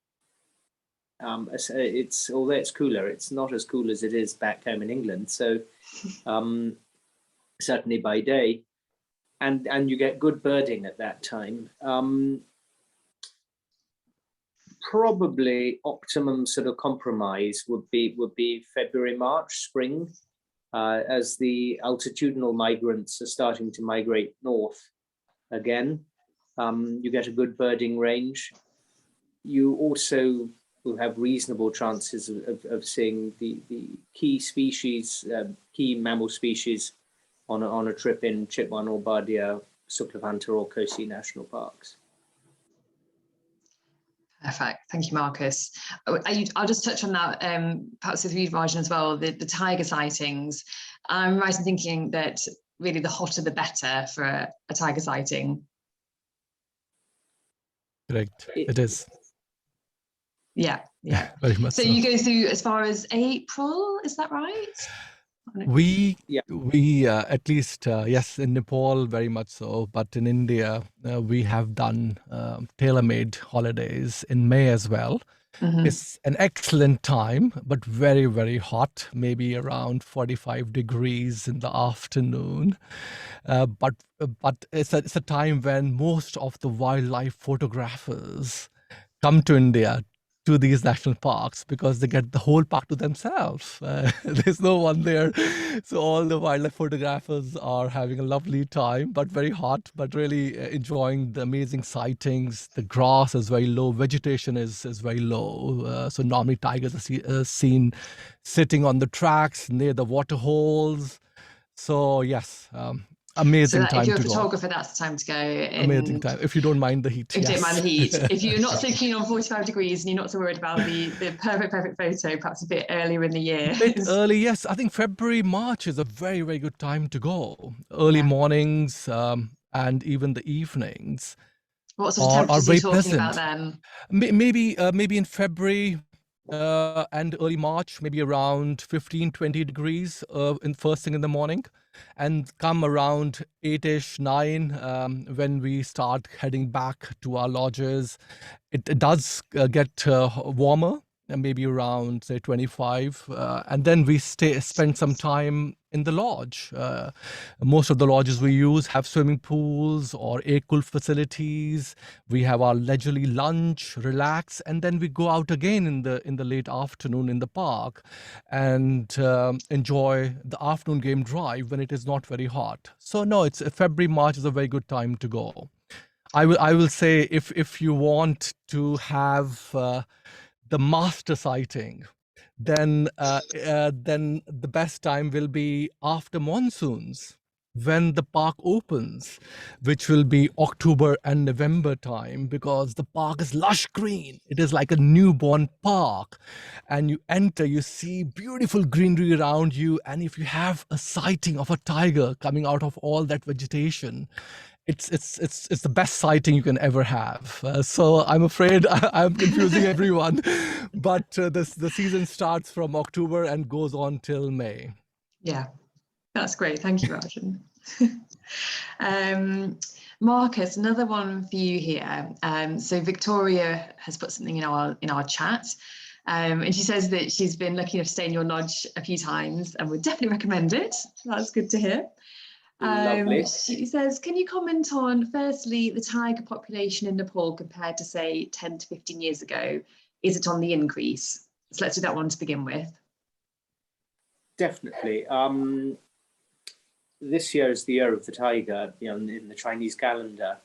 Although it's cooler, it's not as cool as it is back home in England. So certainly by day, and you get good birding at that time. Probably optimum sort of compromise would be February, March, spring, as the altitudinal migrants are starting to migrate north again. You get a good birding range. you also will have reasonable chances of seeing the key species, key mammal species on a trip in Chitwan or Bardia, Suklavanta or Kosi national parks. Perfect. Thank you, Marcus. I'll just touch on that, perhaps with you, Rajan, as well, the tiger sightings. I'm right in thinking that really the hotter the better for a tiger sighting. Correct. It is. Yeah, yeah. Very much so. You go through as far as April, is that right? We at least, yes, in Nepal, very much so. But in India, we have done tailor-made holidays in May as well. Mm-hmm. It's an excellent time, but very, very hot, maybe around 45 degrees in the afternoon. But it's a time when most of the wildlife photographers come to India, to these national parks, because they get the whole park to themselves. There's no one there. So all the wildlife photographers are having a lovely time, but very hot, but really enjoying the amazing sightings. The grass is very low, vegetation is very low. So normally tigers are seen sitting on the tracks near the water holes. So yes, amazing so time if you're a to photographer, that's the time to go. Amazing time, if you don't mind the heat. If you yes. don't mind the heat. If you're not so keen on 45 degrees and you're not so worried about the perfect photo, perhaps a bit earlier in the year. A bit early, yes. I think February, March is a very, very good time to go. Early mornings and even the evenings what sort of temperatures are you talking about then? Maybe in February and early March, maybe around 15, 20 degrees in first thing in the morning. And come around 8-ish, 9, when we start heading back to our lodges, it does get warmer, maybe around, say, 25. And then we spend some time in the lodge. Most of the lodges we use have swimming pools or air-cooled facilities. We have our leisurely lunch, relax, and then we go out again in the late afternoon in the park and enjoy the afternoon game drive when it is not very hot. So no, it's February, March is a very good time to go. I will say if you want to have the master sighting, then the best time will be after monsoons, when the park opens, which will be October and November time, because the park is lush green. It is like a newborn park, and you enter, you see beautiful greenery around you, and if you have a sighting of a tiger coming out of all that vegetation, it's the best sighting you can ever have. So I'm afraid I'm confusing everyone, but the season starts from October and goes on till May. Yeah, that's great. Thank you, Rajan. Marcus, another one for you here. So Victoria has put something in our chat. And she says that she's been lucky enough to stay in your lodge a few times and would definitely recommend it. That's good to hear. Lovely. She says, can you comment on, firstly, the tiger population in Nepal compared to, say, 10 to 15 years ago? Is it on the increase? So let's do that one to begin with. Definitely. This year is the year of the tiger, in the Chinese calendar.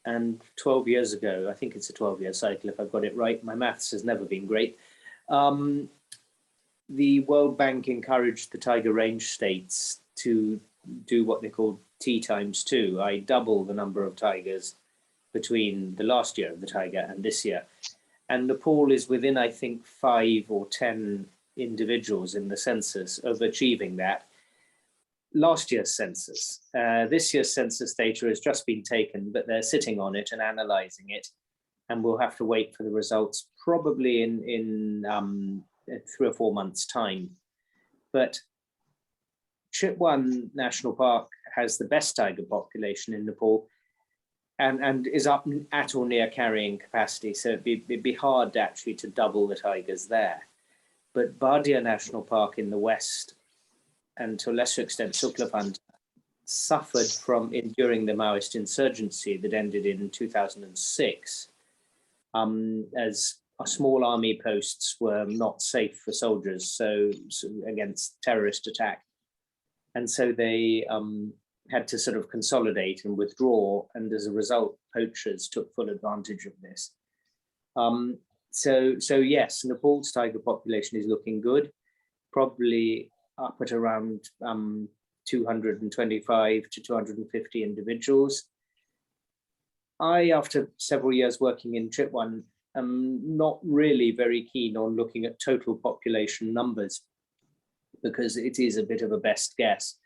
And 12 years ago, I think it's a 12-year cycle, if I've got it right. My maths has never been great. The World Bank encouraged the tiger range states to do what they call T times 2, i.e. double the number of tigers between the last year of the tiger and this year. And Nepal is within, I think, 5 or 10 individuals in the census of achieving that. Last year's census, this year's census data has just been taken, but they're sitting on it and analysing it, and we'll have to wait for the results probably in 3 or 4 months' time. But Chitwan National Park has the best tiger population in Nepal, and is up at or near carrying capacity. So it'd be hard actually to double the tigers there. But Bardia National Park in the west, and to a lesser extent Suklavanta, suffered from enduring the Maoist insurgency that ended in 2006, as small army posts were not safe for soldiers, so against terrorist attack. And so they had to sort of consolidate and withdraw, and as a result, poachers took full advantage of this. So yes, Nepal's tiger population is looking good, probably up at around 225 to 250 individuals. After several years working in Chitwan, am not really very keen on looking at total population numbers because it is a bit of a best guess.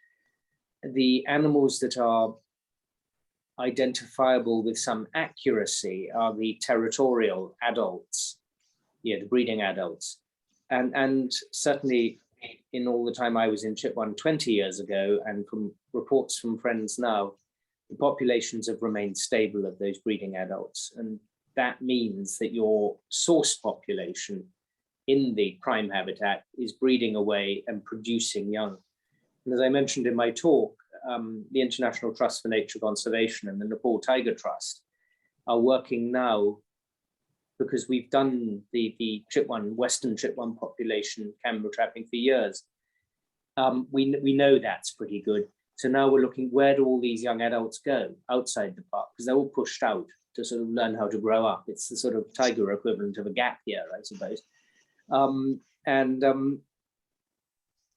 The animals that are identifiable with some accuracy are the territorial adults, the breeding adults. And certainly in all the time I was in Chitwan 20 years ago, and from reports from friends now, the populations have remained stable of those breeding adults. And that means that your source population in the prime habitat is breeding away and producing young. And as I mentioned in my talk, the International Trust for Nature Conservation and the Nepal Tiger Trust are working now, because we've done the Chitwan, Western Chitwan population camera trapping for years. We know that's pretty good. So now we're looking, where do all these young adults go outside the park? Because they're all pushed out to sort of learn how to grow up. It's the sort of tiger equivalent of a gap year, I suppose.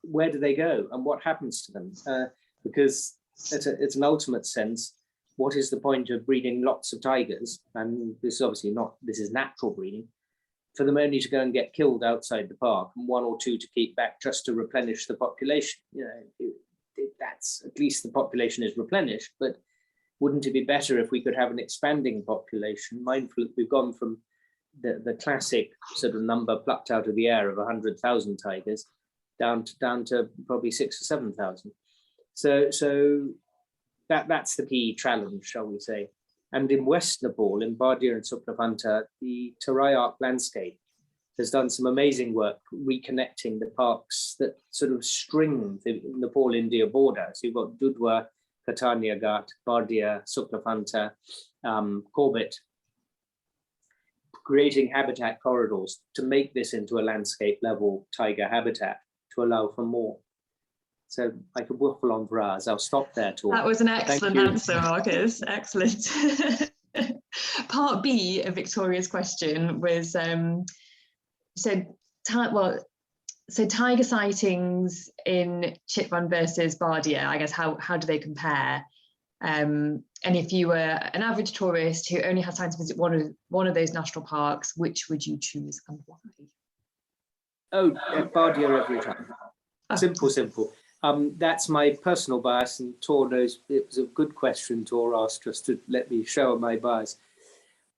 Where do they go and what happens to them? Because it's an ultimate sense, what is the point of breeding lots of tigers? And this is obviously not, this is natural breeding, for them only to go and get killed outside the park and one or two to keep back just to replenish the population. That's, at least the population is replenished, but wouldn't it be better if we could have an expanding population, mindful that we've gone from the classic sort of number plucked out of the air of 100,000 tigers down to probably 6,000 or 7,000. So that's the key challenge, shall we say. And in West Nepal, in Bardia and Suklapanta, the Terai Arc landscape has done some amazing work reconnecting the parks that sort of string the Nepal-India border. So you've got Dudhwa, Catania Ghat, Bardia, Suklapanta, Corbett, creating habitat corridors to make this into a landscape level tiger habitat to allow for more. So I could waffle on for hours. I'll stop there, Tor. That was an excellent answer, Marcus. Excellent. Part B of Victoria's question was, so tiger sightings in Chitwan versus Bardia, I guess, how do they compare? And if you were an average tourist who only has time to visit one of those national parks, which would you choose and why? Oh, Bardia every time. Simple. That's my personal bias, and Tor knows it was a good question Tor asked just to let me show my bias.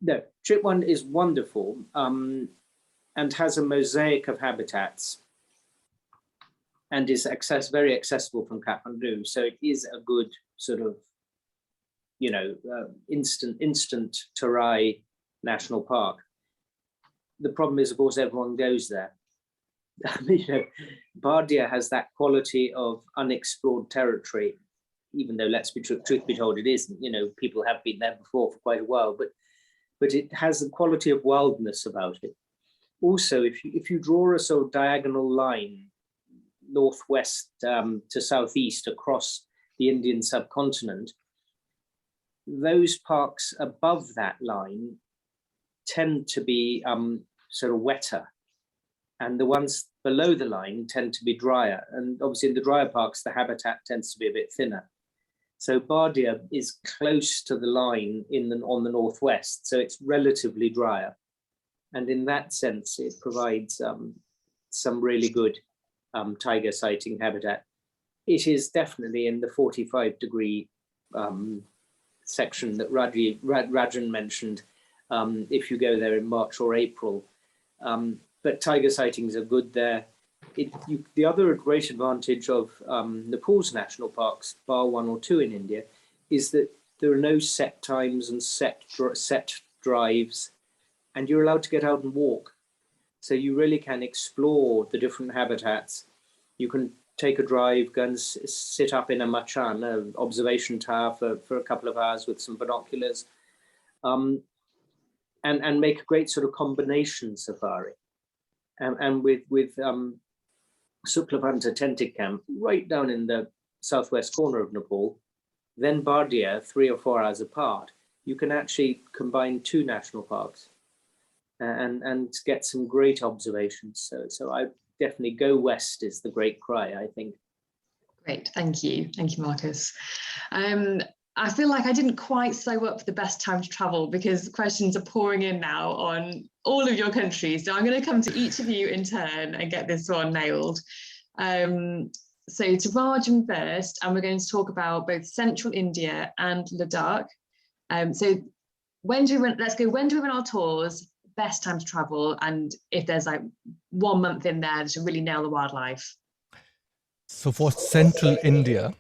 No, Chitwan is wonderful and has a mosaic of habitats and is very accessible from Kathmandu. So it is a good sort of, instant Terai National Park. The problem is, of course, everyone goes there. Bardia has that quality of unexplored territory, even though, let's be truth be told, it isn't. People have been there before for quite a while, but it has the quality of wildness about it. Also, if you draw a sort of diagonal line northwest to southeast across the Indian subcontinent, those parks above that line tend to be sort of wetter, and the ones below the line tend to be drier. And obviously in the drier parks, the habitat tends to be a bit thinner. So Bardia is close to the line on the northwest, so it's relatively drier. And in that sense, it provides some really good tiger sighting habitat. It is definitely in the 45-degree section that Rajan mentioned, if you go there in March or April. But tiger sightings are good there. The other great advantage of Nepal's national parks, bar 1 or 2 in India, is that there are no set times and set drives, and you're allowed to get out and walk. So you really can explore the different habitats. You can take a drive, go and sit up in a machan, an observation tower for a couple of hours with some binoculars, and make a great sort of combination safari. And with Suklapanta Tentic Camp right down in the southwest corner of Nepal, then Bardia 3 or 4 hours apart, you can actually combine 2 national parks. and get some great observations. So I definitely go west is the great cry, I think. Great, thank you, Marcus. I feel like I didn't quite sew up the best time to travel because questions are pouring in now on all of your countries. So I'm going to come to each of you in turn and get this one nailed. So to Rajan first, and we're going to talk about both central India and Ladakh. So when do we run our tours, best time to travel, and if there's like 1 month in there to really nail the wildlife? So for central India,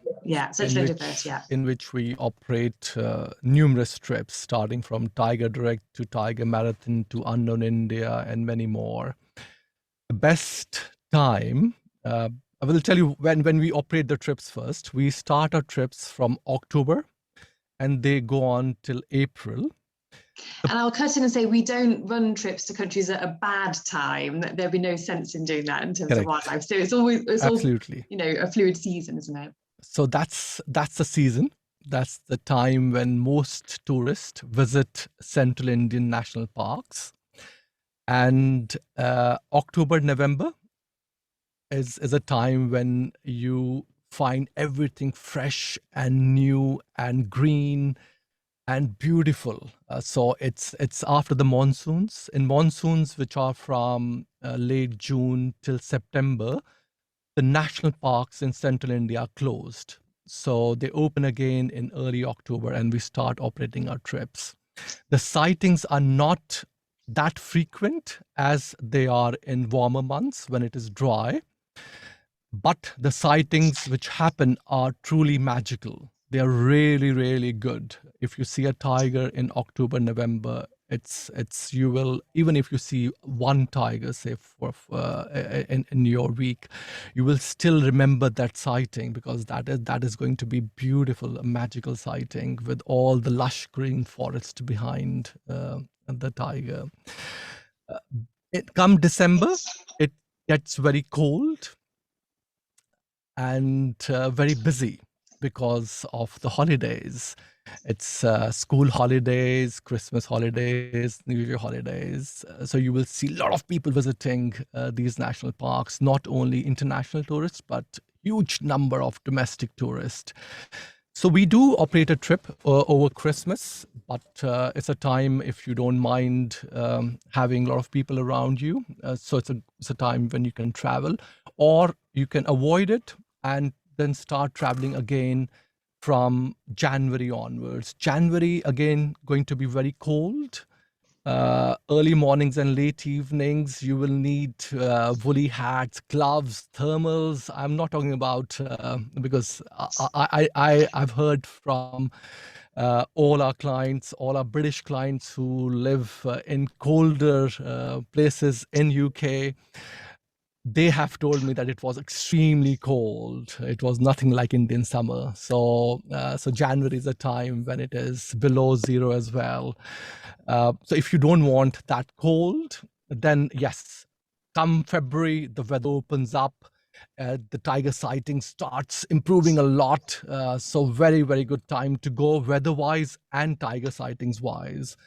Central India first, in which we operate numerous trips, starting from Tiger Direct to Tiger Marathon to Unknown India and many more. The best time, I will tell you when we operate the trips first. We start our trips from October and they go on till April. And I'll cut in and say we don't run trips to countries at a bad time. There'd be no sense in doing that in terms of wildlife. So it's absolutely a fluid season, isn't it? So that's the season. That's the time when most tourists visit Central Indian national parks. And October, November is a time when you find everything fresh and new and green and beautiful. So it's after the monsoons. In monsoons, which are from late June till September, the national parks in central India are closed. So they open again in early October and we start operating our trips. The sightings are not that frequent as they are in warmer months when it is dry. But the sightings which happen are truly magical. They are really, really good. If you see a tiger in October, November, you will, even if you see one tiger, say in your week, you will still remember that sighting because that is going to be beautiful, a magical sighting with all the lush green forest behind the tiger. Come December, it gets very cold and very busy because of the holidays. It's school holidays, Christmas holidays, New Year holidays. So you will see a lot of people visiting these national parks, not only international tourists, but huge number of domestic tourists. So we do operate a trip over Christmas, but it's a time if you don't mind having a lot of people around you. So it's a time when you can travel, or you can avoid it and then start traveling again from January onwards. January, again, going to be very cold. Early mornings and late evenings, you will need woolly hats, gloves, thermals. I'm not talking about, because I've heard from all our clients, all our British clients who live in colder places in UK. They have told me that it was extremely cold. It was nothing like Indian summer. So January is a time when it is below zero as well. So if you don't want that cold, then yes, come February, the weather opens up. The tiger sighting starts improving a lot. So very, very good time to go weather-wise and tiger sightings wise.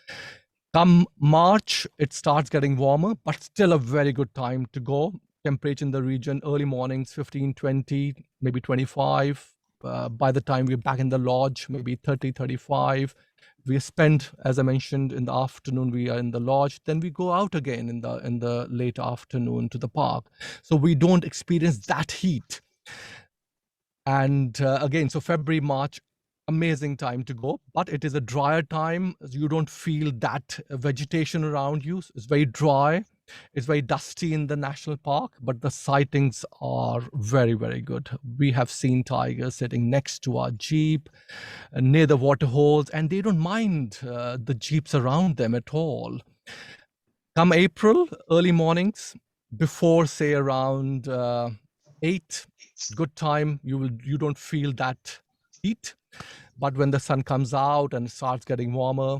Come March, it starts getting warmer, but still a very good time to go. Temperature in the region, early mornings, 15, 20, maybe 25. By the time we're back in the lodge, maybe 30, 35. We spend, as I mentioned, in the afternoon, we are in the lodge. Then we go out again in the late afternoon to the park. So we don't experience that heat. And again, so February, March, amazing time to go, but it is a drier time. You don't feel that vegetation around you. It's very dry. It's very dusty in the national park, but the sightings are very, very good. We have seen tigers sitting next to our Jeep near the water holes, and they don't mind the Jeeps around them at all. Come April, early mornings, before say around 8, good time. You don't feel that heat, but when the sun comes out and starts getting warmer,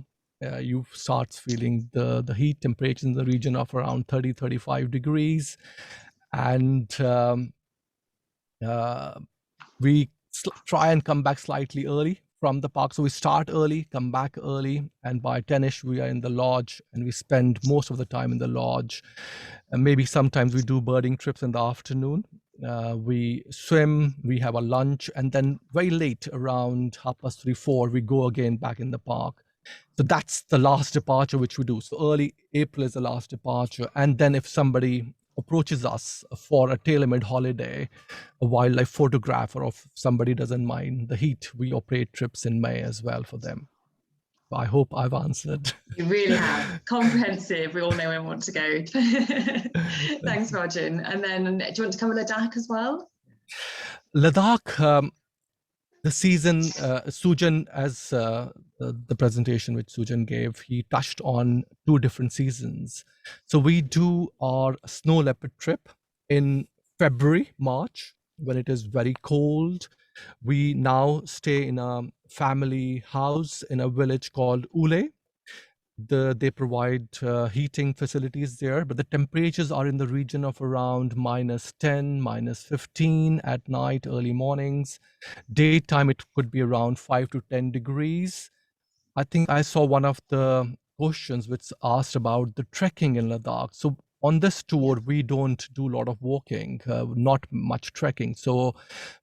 you start feeling the heat. Temperature in the region of around 30, 35 degrees. And we try and come back slightly early from the park. So we start early, come back early, and by 10ish we are in the lodge, and we spend most of the time in the lodge. And maybe sometimes we do birding trips in the afternoon. We swim, we have a lunch, and then very late, around 3:30, 4, we go again back in the park. So that's the last departure which we do. So early April is the last departure. And then if somebody approaches us for a tailor-made holiday, a wildlife photographer, or if somebody doesn't mind the heat, we operate trips in May as well for them. So I hope I've answered. You really have. Comprehensive. We all know where we want to go. Thanks, Rajan. And then do you want to cover Ladakh as well? Ladakh, the season, Sujan, as the presentation which Sujan gave, he touched on 2 different seasons. So we do our snow leopard trip in February, March, when it is very cold. We now stay in a family house in a village called Ule. They provide heating facilities there, but the temperatures are in the region of around -10, -15 at night, early mornings. Daytime, it could be around 5 to 10 degrees. I think I saw one of the questions which asked about the trekking in Ladakh. So on this tour, we don't do a lot of walking, not much trekking. So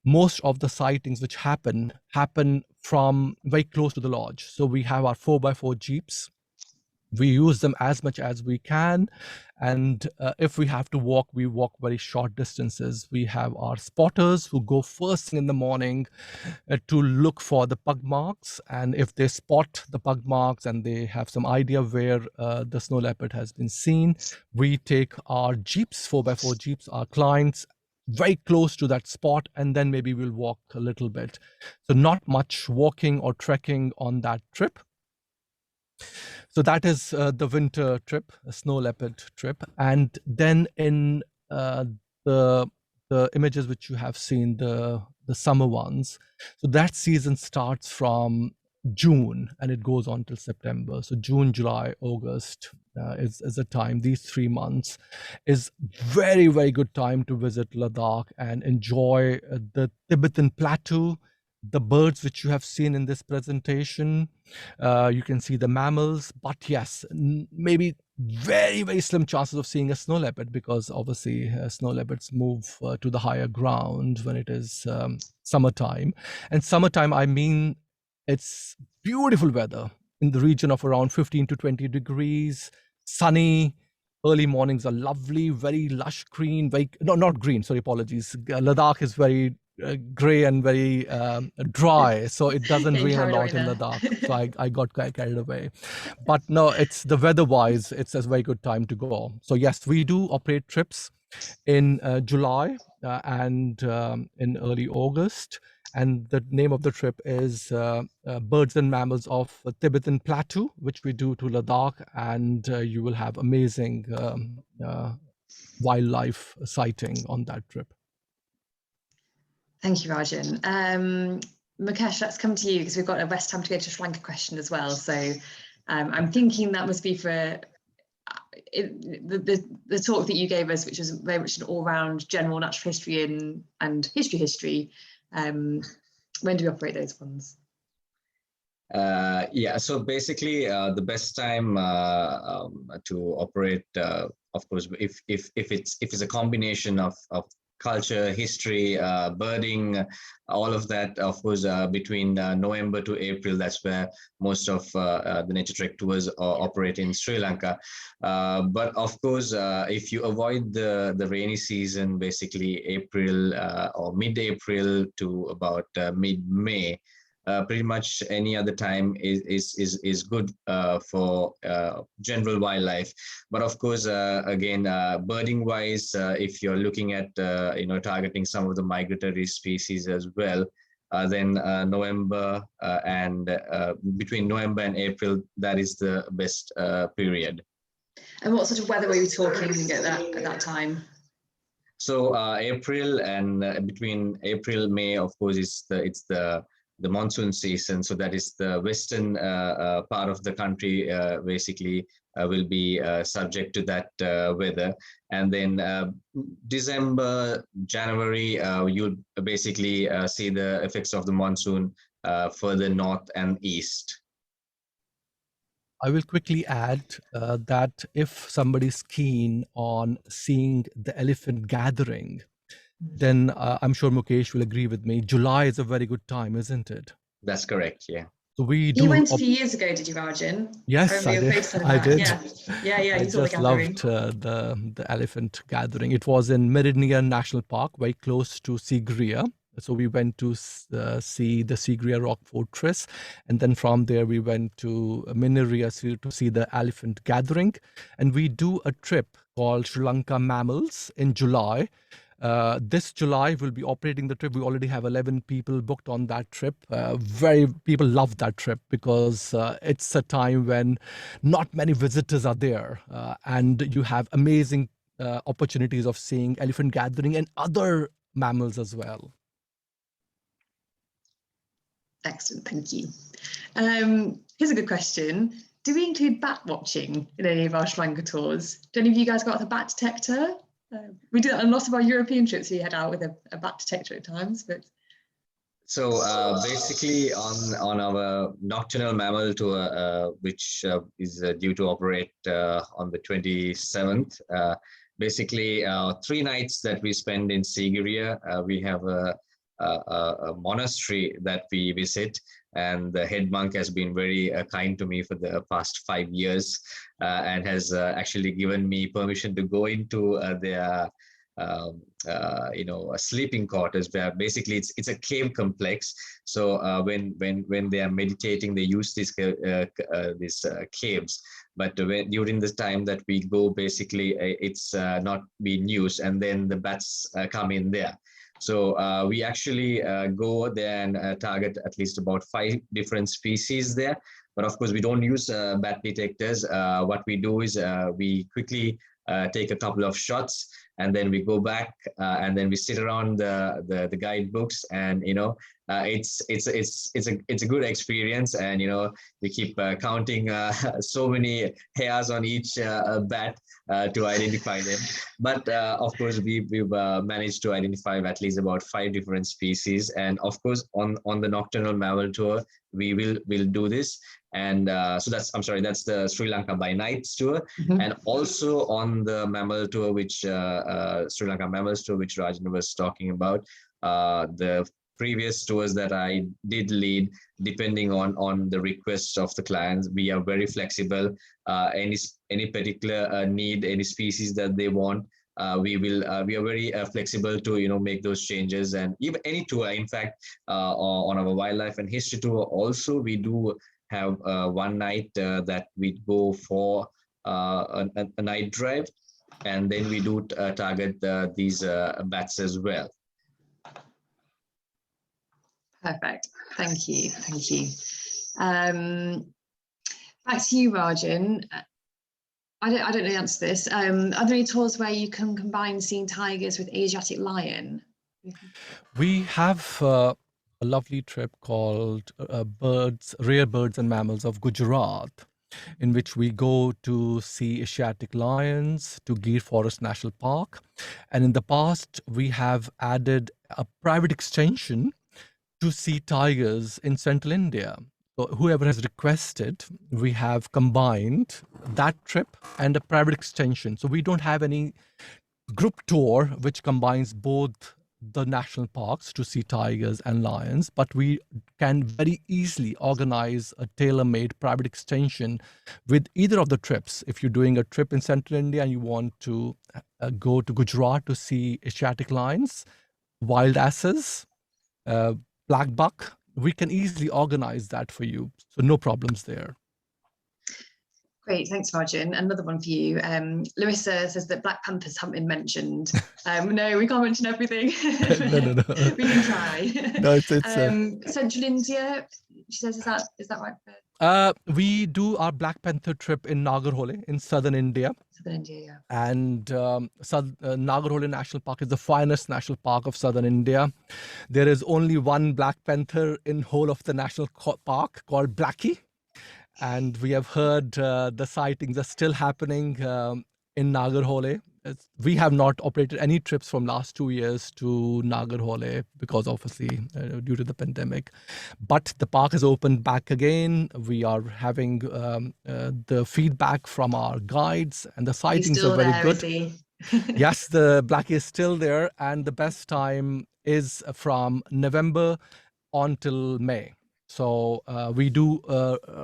most of the sightings which happen from very close to the lodge. So we have our 4x4 jeeps. We use them as much as we can, and if we have to walk, we walk very short distances. We have our spotters who go first thing in the morning to look for the pug marks, and if they spot the pug marks and they have some idea where the snow leopard has been seen, we take our jeeps, 4x4 jeeps, our clients, very close to that spot, and then maybe we'll walk a little bit. So not much walking or trekking on that trip. So that is the winter trip, a snow leopard trip. And then in the images which you have seen, the summer ones, so that season starts from June and it goes on till September. So June, July, August is a time. These 3 months is very, very good time to visit Ladakh and enjoy the Tibetan plateau, the birds which you have seen in this presentation. You can see the mammals, but yes, maybe very, very slim chances of seeing a snow leopard, because obviously snow leopards move to the higher ground when it is summertime. And summertime, I mean, it's beautiful weather in the region of around 15 to 20 degrees, sunny. Early mornings are lovely, very lush green, not green, sorry, apologies. Ladakh is very gray and very dry, so it doesn't rain a lot in Ladakh. So I got carried away. But no, it's the weather-wise, it's a very good time to go. So yes, we do operate trips in July and in early August. And the name of the trip is Birds and Mammals of Tibetan Plateau, which we do to Ladakh, and you will have amazing wildlife sighting on that trip. Thank you, Rajan. Mukesh, let's come to you because we've got a rest time to go to Sri Lanka question as well. So I'm thinking that must be for the talk that you gave us, which was very much an all-round general natural history and history. When do we operate those ones? Yeah, so basically the best time to operate, of course, if it's a combination of culture, history, birding, all of that, of course, between November to April, that's where most of the Naturetrek tours operate in Sri Lanka. But of course, if you avoid the rainy season, basically April or mid-April to about mid-May, pretty much any other time is good for general wildlife. But of course, again, birding wise, if you're looking at targeting some of the migratory species as well, then November and between November and April, that is the best period. And what sort of weather were you talking at that time? So April and between April, May, of course, it's the monsoon season. So that is the western part of the country basically will be subject to that weather. And then December, January, you'll basically see the effects of the monsoon further north and east. I will quickly add that if somebody's keen on seeing the elephant gathering, then I'm sure Mukesh will agree with me. July is a very good time, isn't it? That's correct, yeah. So we do. You went a few years ago, did you, Rajan? Yes, I did. I did. Yeah. I You saw the just gathering. loved the elephant gathering. It was in Meridian National Park, very close to Sigiriya. So we went to see the Sigiriya Rock Fortress, and then from there we went to Miniria to see the elephant gathering. And we do a trip called Sri Lanka Mammals in July. This July we'll be operating the trip. We already have 11 people booked on that trip. People love that trip because it's a time when not many visitors are there, and you have amazing opportunities of seeing elephant gathering and other mammals as well. Excellent, thank you. Here's a good question. Do we include bat watching in any of our Sri Lanka tours? Do any of you guys got the bat detector? We do that on a lot of our European trips. We head out with a bat detector at times, but. So basically on our nocturnal mammal tour, which is due to operate on the 27th, basically 3 nights that we spend in Sigiriya, we have a monastery that we visit, and the head monk has been very kind to me for the past 5 years, and has actually given me permission to go into their sleeping quarters, where basically it's a cave complex. So when they are meditating, they use these caves. But during this time that we go, basically it's not being used, and then the bats come in there. So we actually go there and target at least about 5 different species there. But of course, we don't use bat detectors. What we do is we quickly take a couple of shots, and then we go back, and then we sit around the guidebooks, and it's a good experience, and we keep counting so many hairs on each bat to identify them. But of course, we've managed to identify at least about 5 different species, and of course on the nocturnal mammal tour we will do this. And so that's the Sri Lanka by Nights tour. And also on the mammal tour, which Sri Lanka Mammals tour, which Rajan was talking about, the previous tours that I did lead, depending on the requests of the clients, we are very flexible. Any particular need, any species that they want, we are very flexible to make those changes. And even any tour, in fact, on our wildlife and history tour, also we do have one night that we go for a night drive, and then we do target these bats as well. Perfect. Thank you. Back to you, Rajan. I don't know the answer to this. Are there any tours where you can combine seeing tigers with Asiatic lion? We have a lovely trip called Rare Birds and Mammals of Gujarat, in which we go to see Asiatic lions to Gir Forest National Park. And in the past, we have added a private extension to see tigers in central India. So whoever has requested, we have combined that trip and a private extension. So we don't have any group tour which combines both the national parks to see tigers and lions, but we can very easily organize a tailor-made private extension with either of the trips. If you're doing a trip in central India and you want to go to Gujarat to see Asiatic lions, wild asses, black buck, we can easily organize that for you. So no problems there. Great, thanks, Rajan. Another one for you. Larissa says that black panthers haven't been mentioned. No, we can't mention everything. No. We can try. No, it's Central India, she says, is that right? We do our Black Panther trip in Nagarhole in southern India. Southern India, yeah. And Nagarhole National Park is the finest national park of southern India. There is only one black panther in whole of the national park called Blackie. And we have heard the sightings are still happening in Nagarhole. we have not operated any trips from last 2 years to Nagarhole because obviously due to the pandemic. But the park has opened back again. We are having the feedback from our guides, and the sightings are very good. Yes, the Blackie is still there, and the best time is from November until May. So we do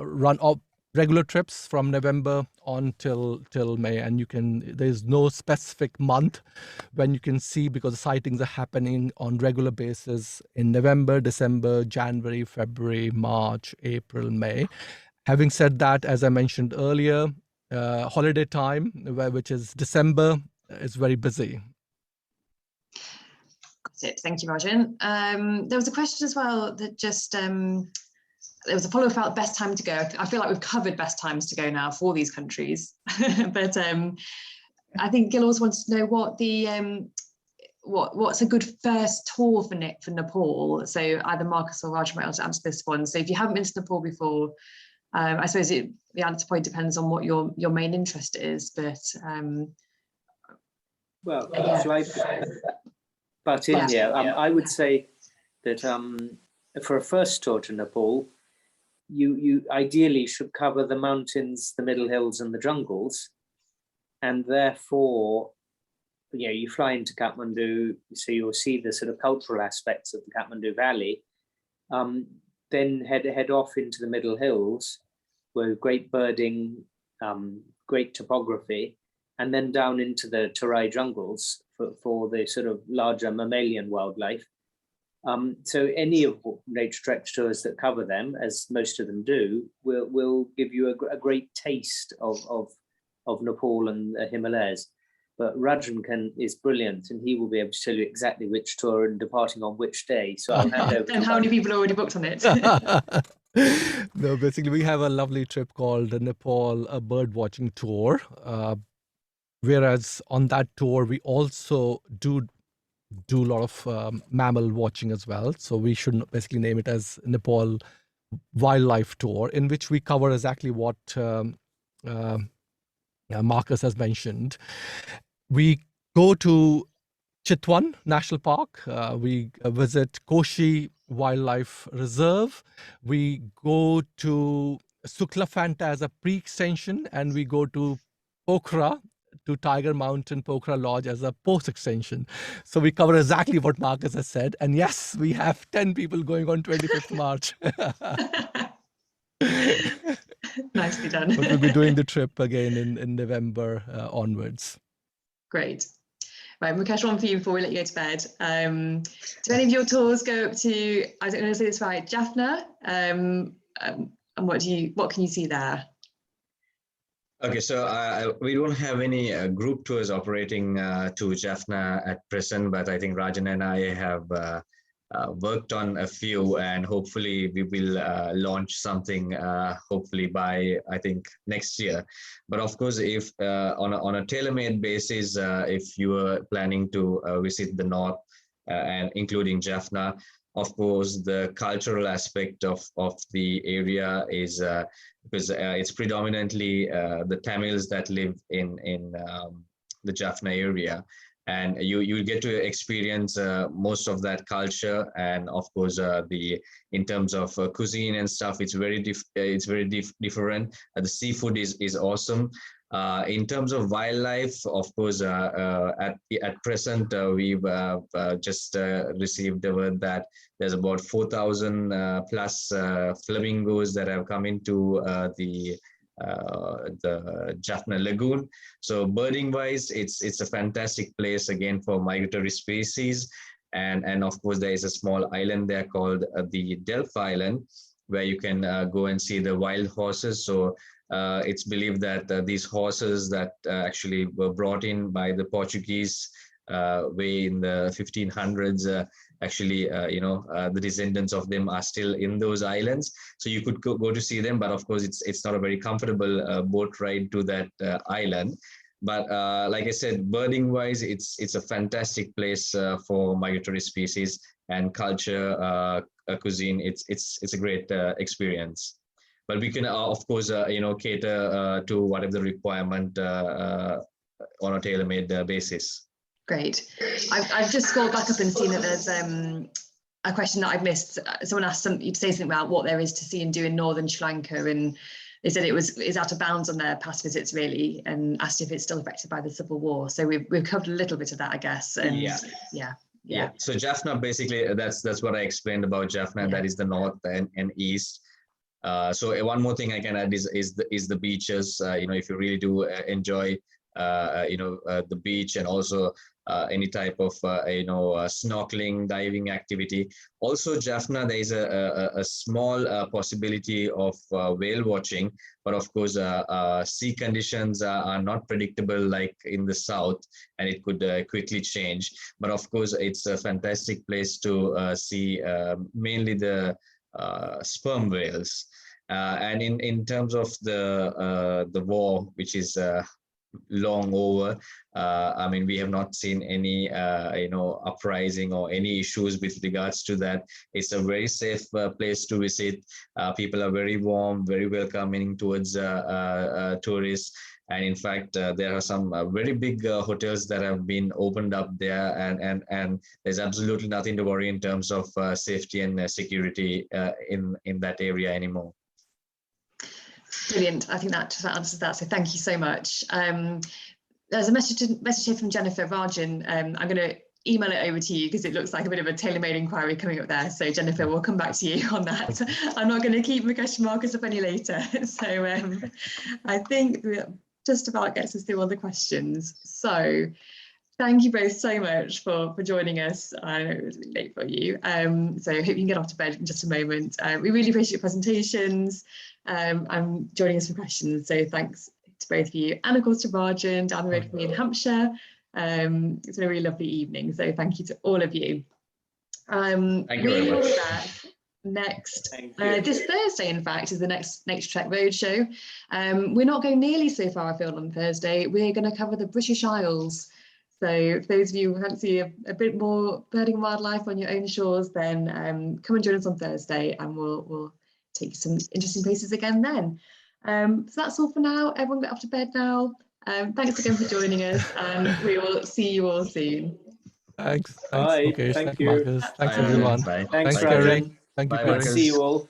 run up regular trips from November on till May, and there's no specific month when you can see, because the sightings are happening on regular basis in November, December, January, February, March, April, May. Having said that, as I mentioned earlier, holiday time, which is December, is very busy. Got it. Thank you, Rajan. There was a question as well that just there was a follow-up about best time to go. I feel like we've covered best times to go now for these countries, but I think Gil also wants to know what the what's a good first tour for Nepal. So either Marcus or Raj might want to answer this one. So if you haven't been to Nepal before, I suppose the answer point depends on what your main interest is. But well, shall I butt in here? I would say that for a first tour to Nepal, you ideally should cover the mountains, the middle hills, and the jungles, and therefore, you fly into Kathmandu, so you'll see the sort of cultural aspects of the Kathmandu Valley. Then head off into the middle hills, with great birding, great topography, and then down into the Terai jungles for the sort of larger mammalian wildlife. So any of Naturetrek tours that cover them, as most of them do, will give you a great taste of Nepal and the Himalayas. But Rajan is brilliant, and he will be able to tell you exactly which tour and departing on which day. So I'll hand over. And how many people are already booked on it? No, basically we have a lovely trip called the Nepal bird watching tour. Whereas on that tour we also do a lot of mammal watching as well. So we should basically name it as Nepal Wildlife Tour, in which we cover exactly what Marcus has mentioned. We go to Chitwan National Park. We visit Koshi Wildlife Reserve. We go to Suklafanta as a pre-extension, and we go to Pokhara, to Tiger Mountain Pokhara Lodge as a post-extension. So we cover exactly what Marcus has said. And yes, we have 10 people going on 25th March. Nicely done. But we'll be doing the trip again in November onwards. Great. Right, Mukesh, one for you before we let you go to bed. Do any of your tours go up to, I don't know if I say this right, Jaffna? And what can you see there? Okay, so we don't have any group tours operating to Jaffna at present, but I think Rajan and I have worked on a few, and hopefully we will launch something hopefully by, I think, next year. But of course, if on a tailor-made basis, if you are planning to visit the north and including Jaffna, of course, the cultural aspect of the area is because it's predominantly the Tamils that live in the Jaffna area, and you get to experience most of that culture. And of course, in terms of cuisine and stuff, it's very different. The seafood is awesome. In terms of wildlife, of course, at present, we've just received the word that there's about 4,000 plus flamingos that have come into the Jaffna Lagoon. So birding wise, it's a fantastic place again for migratory species. And of course, there is a small island there called the Delph Island, where you can go and see the wild horses. So it's believed that these horses that actually were brought in by the Portuguese way in the 1500s, actually, the descendants of them are still in those islands. So you could go to see them, but of course, it's not a very comfortable boat ride to that island. But like I said, birding wise, it's a fantastic place for migratory species and culture, cuisine. It's a great experience. But we can, of course, cater to whatever the requirement on a tailor-made basis. Great. I've just scrolled back up and seen that there's a question that I've missed. Someone asked you to say something about what there is to see and do in northern Sri Lanka, and they said it's out of bounds on their past visits really, and asked if it's still affected by the civil war. So we've covered a little bit of that, I guess. And yeah. So Jaffna, basically, that's what I explained about Jaffna. That is the north and east. So one more thing I can add is the beaches. If you really do enjoy the beach, and also any type of snorkeling, diving activity. Also, Jaffna, there is a small possibility of whale watching, but of course, sea conditions are not predictable like in the south, and it could quickly change. But of course, it's a fantastic place to see mainly the sperm whales. And in terms of the war, which is long over, I mean, we have not seen any uprising or any issues with regards to that. It's a very safe place to visit. People are very warm, very welcoming towards tourists. And in fact, there are some very big hotels that have been opened up there, and there's absolutely nothing to worry in terms of safety and security in that area anymore. Brilliant. I think that answers that. So thank you so much. There's a message here from Jennifer Rajan. I'm going to email it over to you because it looks like a bit of a tailor-made inquiry coming up there. So Jennifer, we'll come back to you on that. I'm not going to keep Mukesh and Marcus up any later. So I think that just about gets us through all the questions. So thank you both so much for joining us. I know it was really late for you. So I hope you can get off to bed in just a moment. We really appreciate your presentations. I'm joining us for questions. So thanks to both of you, and of course to Rajan down the road from me in Hampshire. It's been a really lovely evening. So thank you to all of you. Thank you very much. We'll be back next this Thursday, in fact, is the next Naturetrek Roadshow. We're not going nearly so far afield on Thursday. We're going to cover the British Isles. So for those of you who fancy a bit more birding and wildlife on your own shores, then come and join us on Thursday, and we'll take you some interesting places again then. So that's all for now. Everyone get off to bed now. Thanks again for joining us, and we will see you all soon. Thanks. Bye. Mukesh. Thank Thanks, you. Marcus. Thanks, Bye. everyone. Bye. Thanks, Thanks, Rajan. Kerry. Thank you, Bye, Kerry. Marcus. See you all.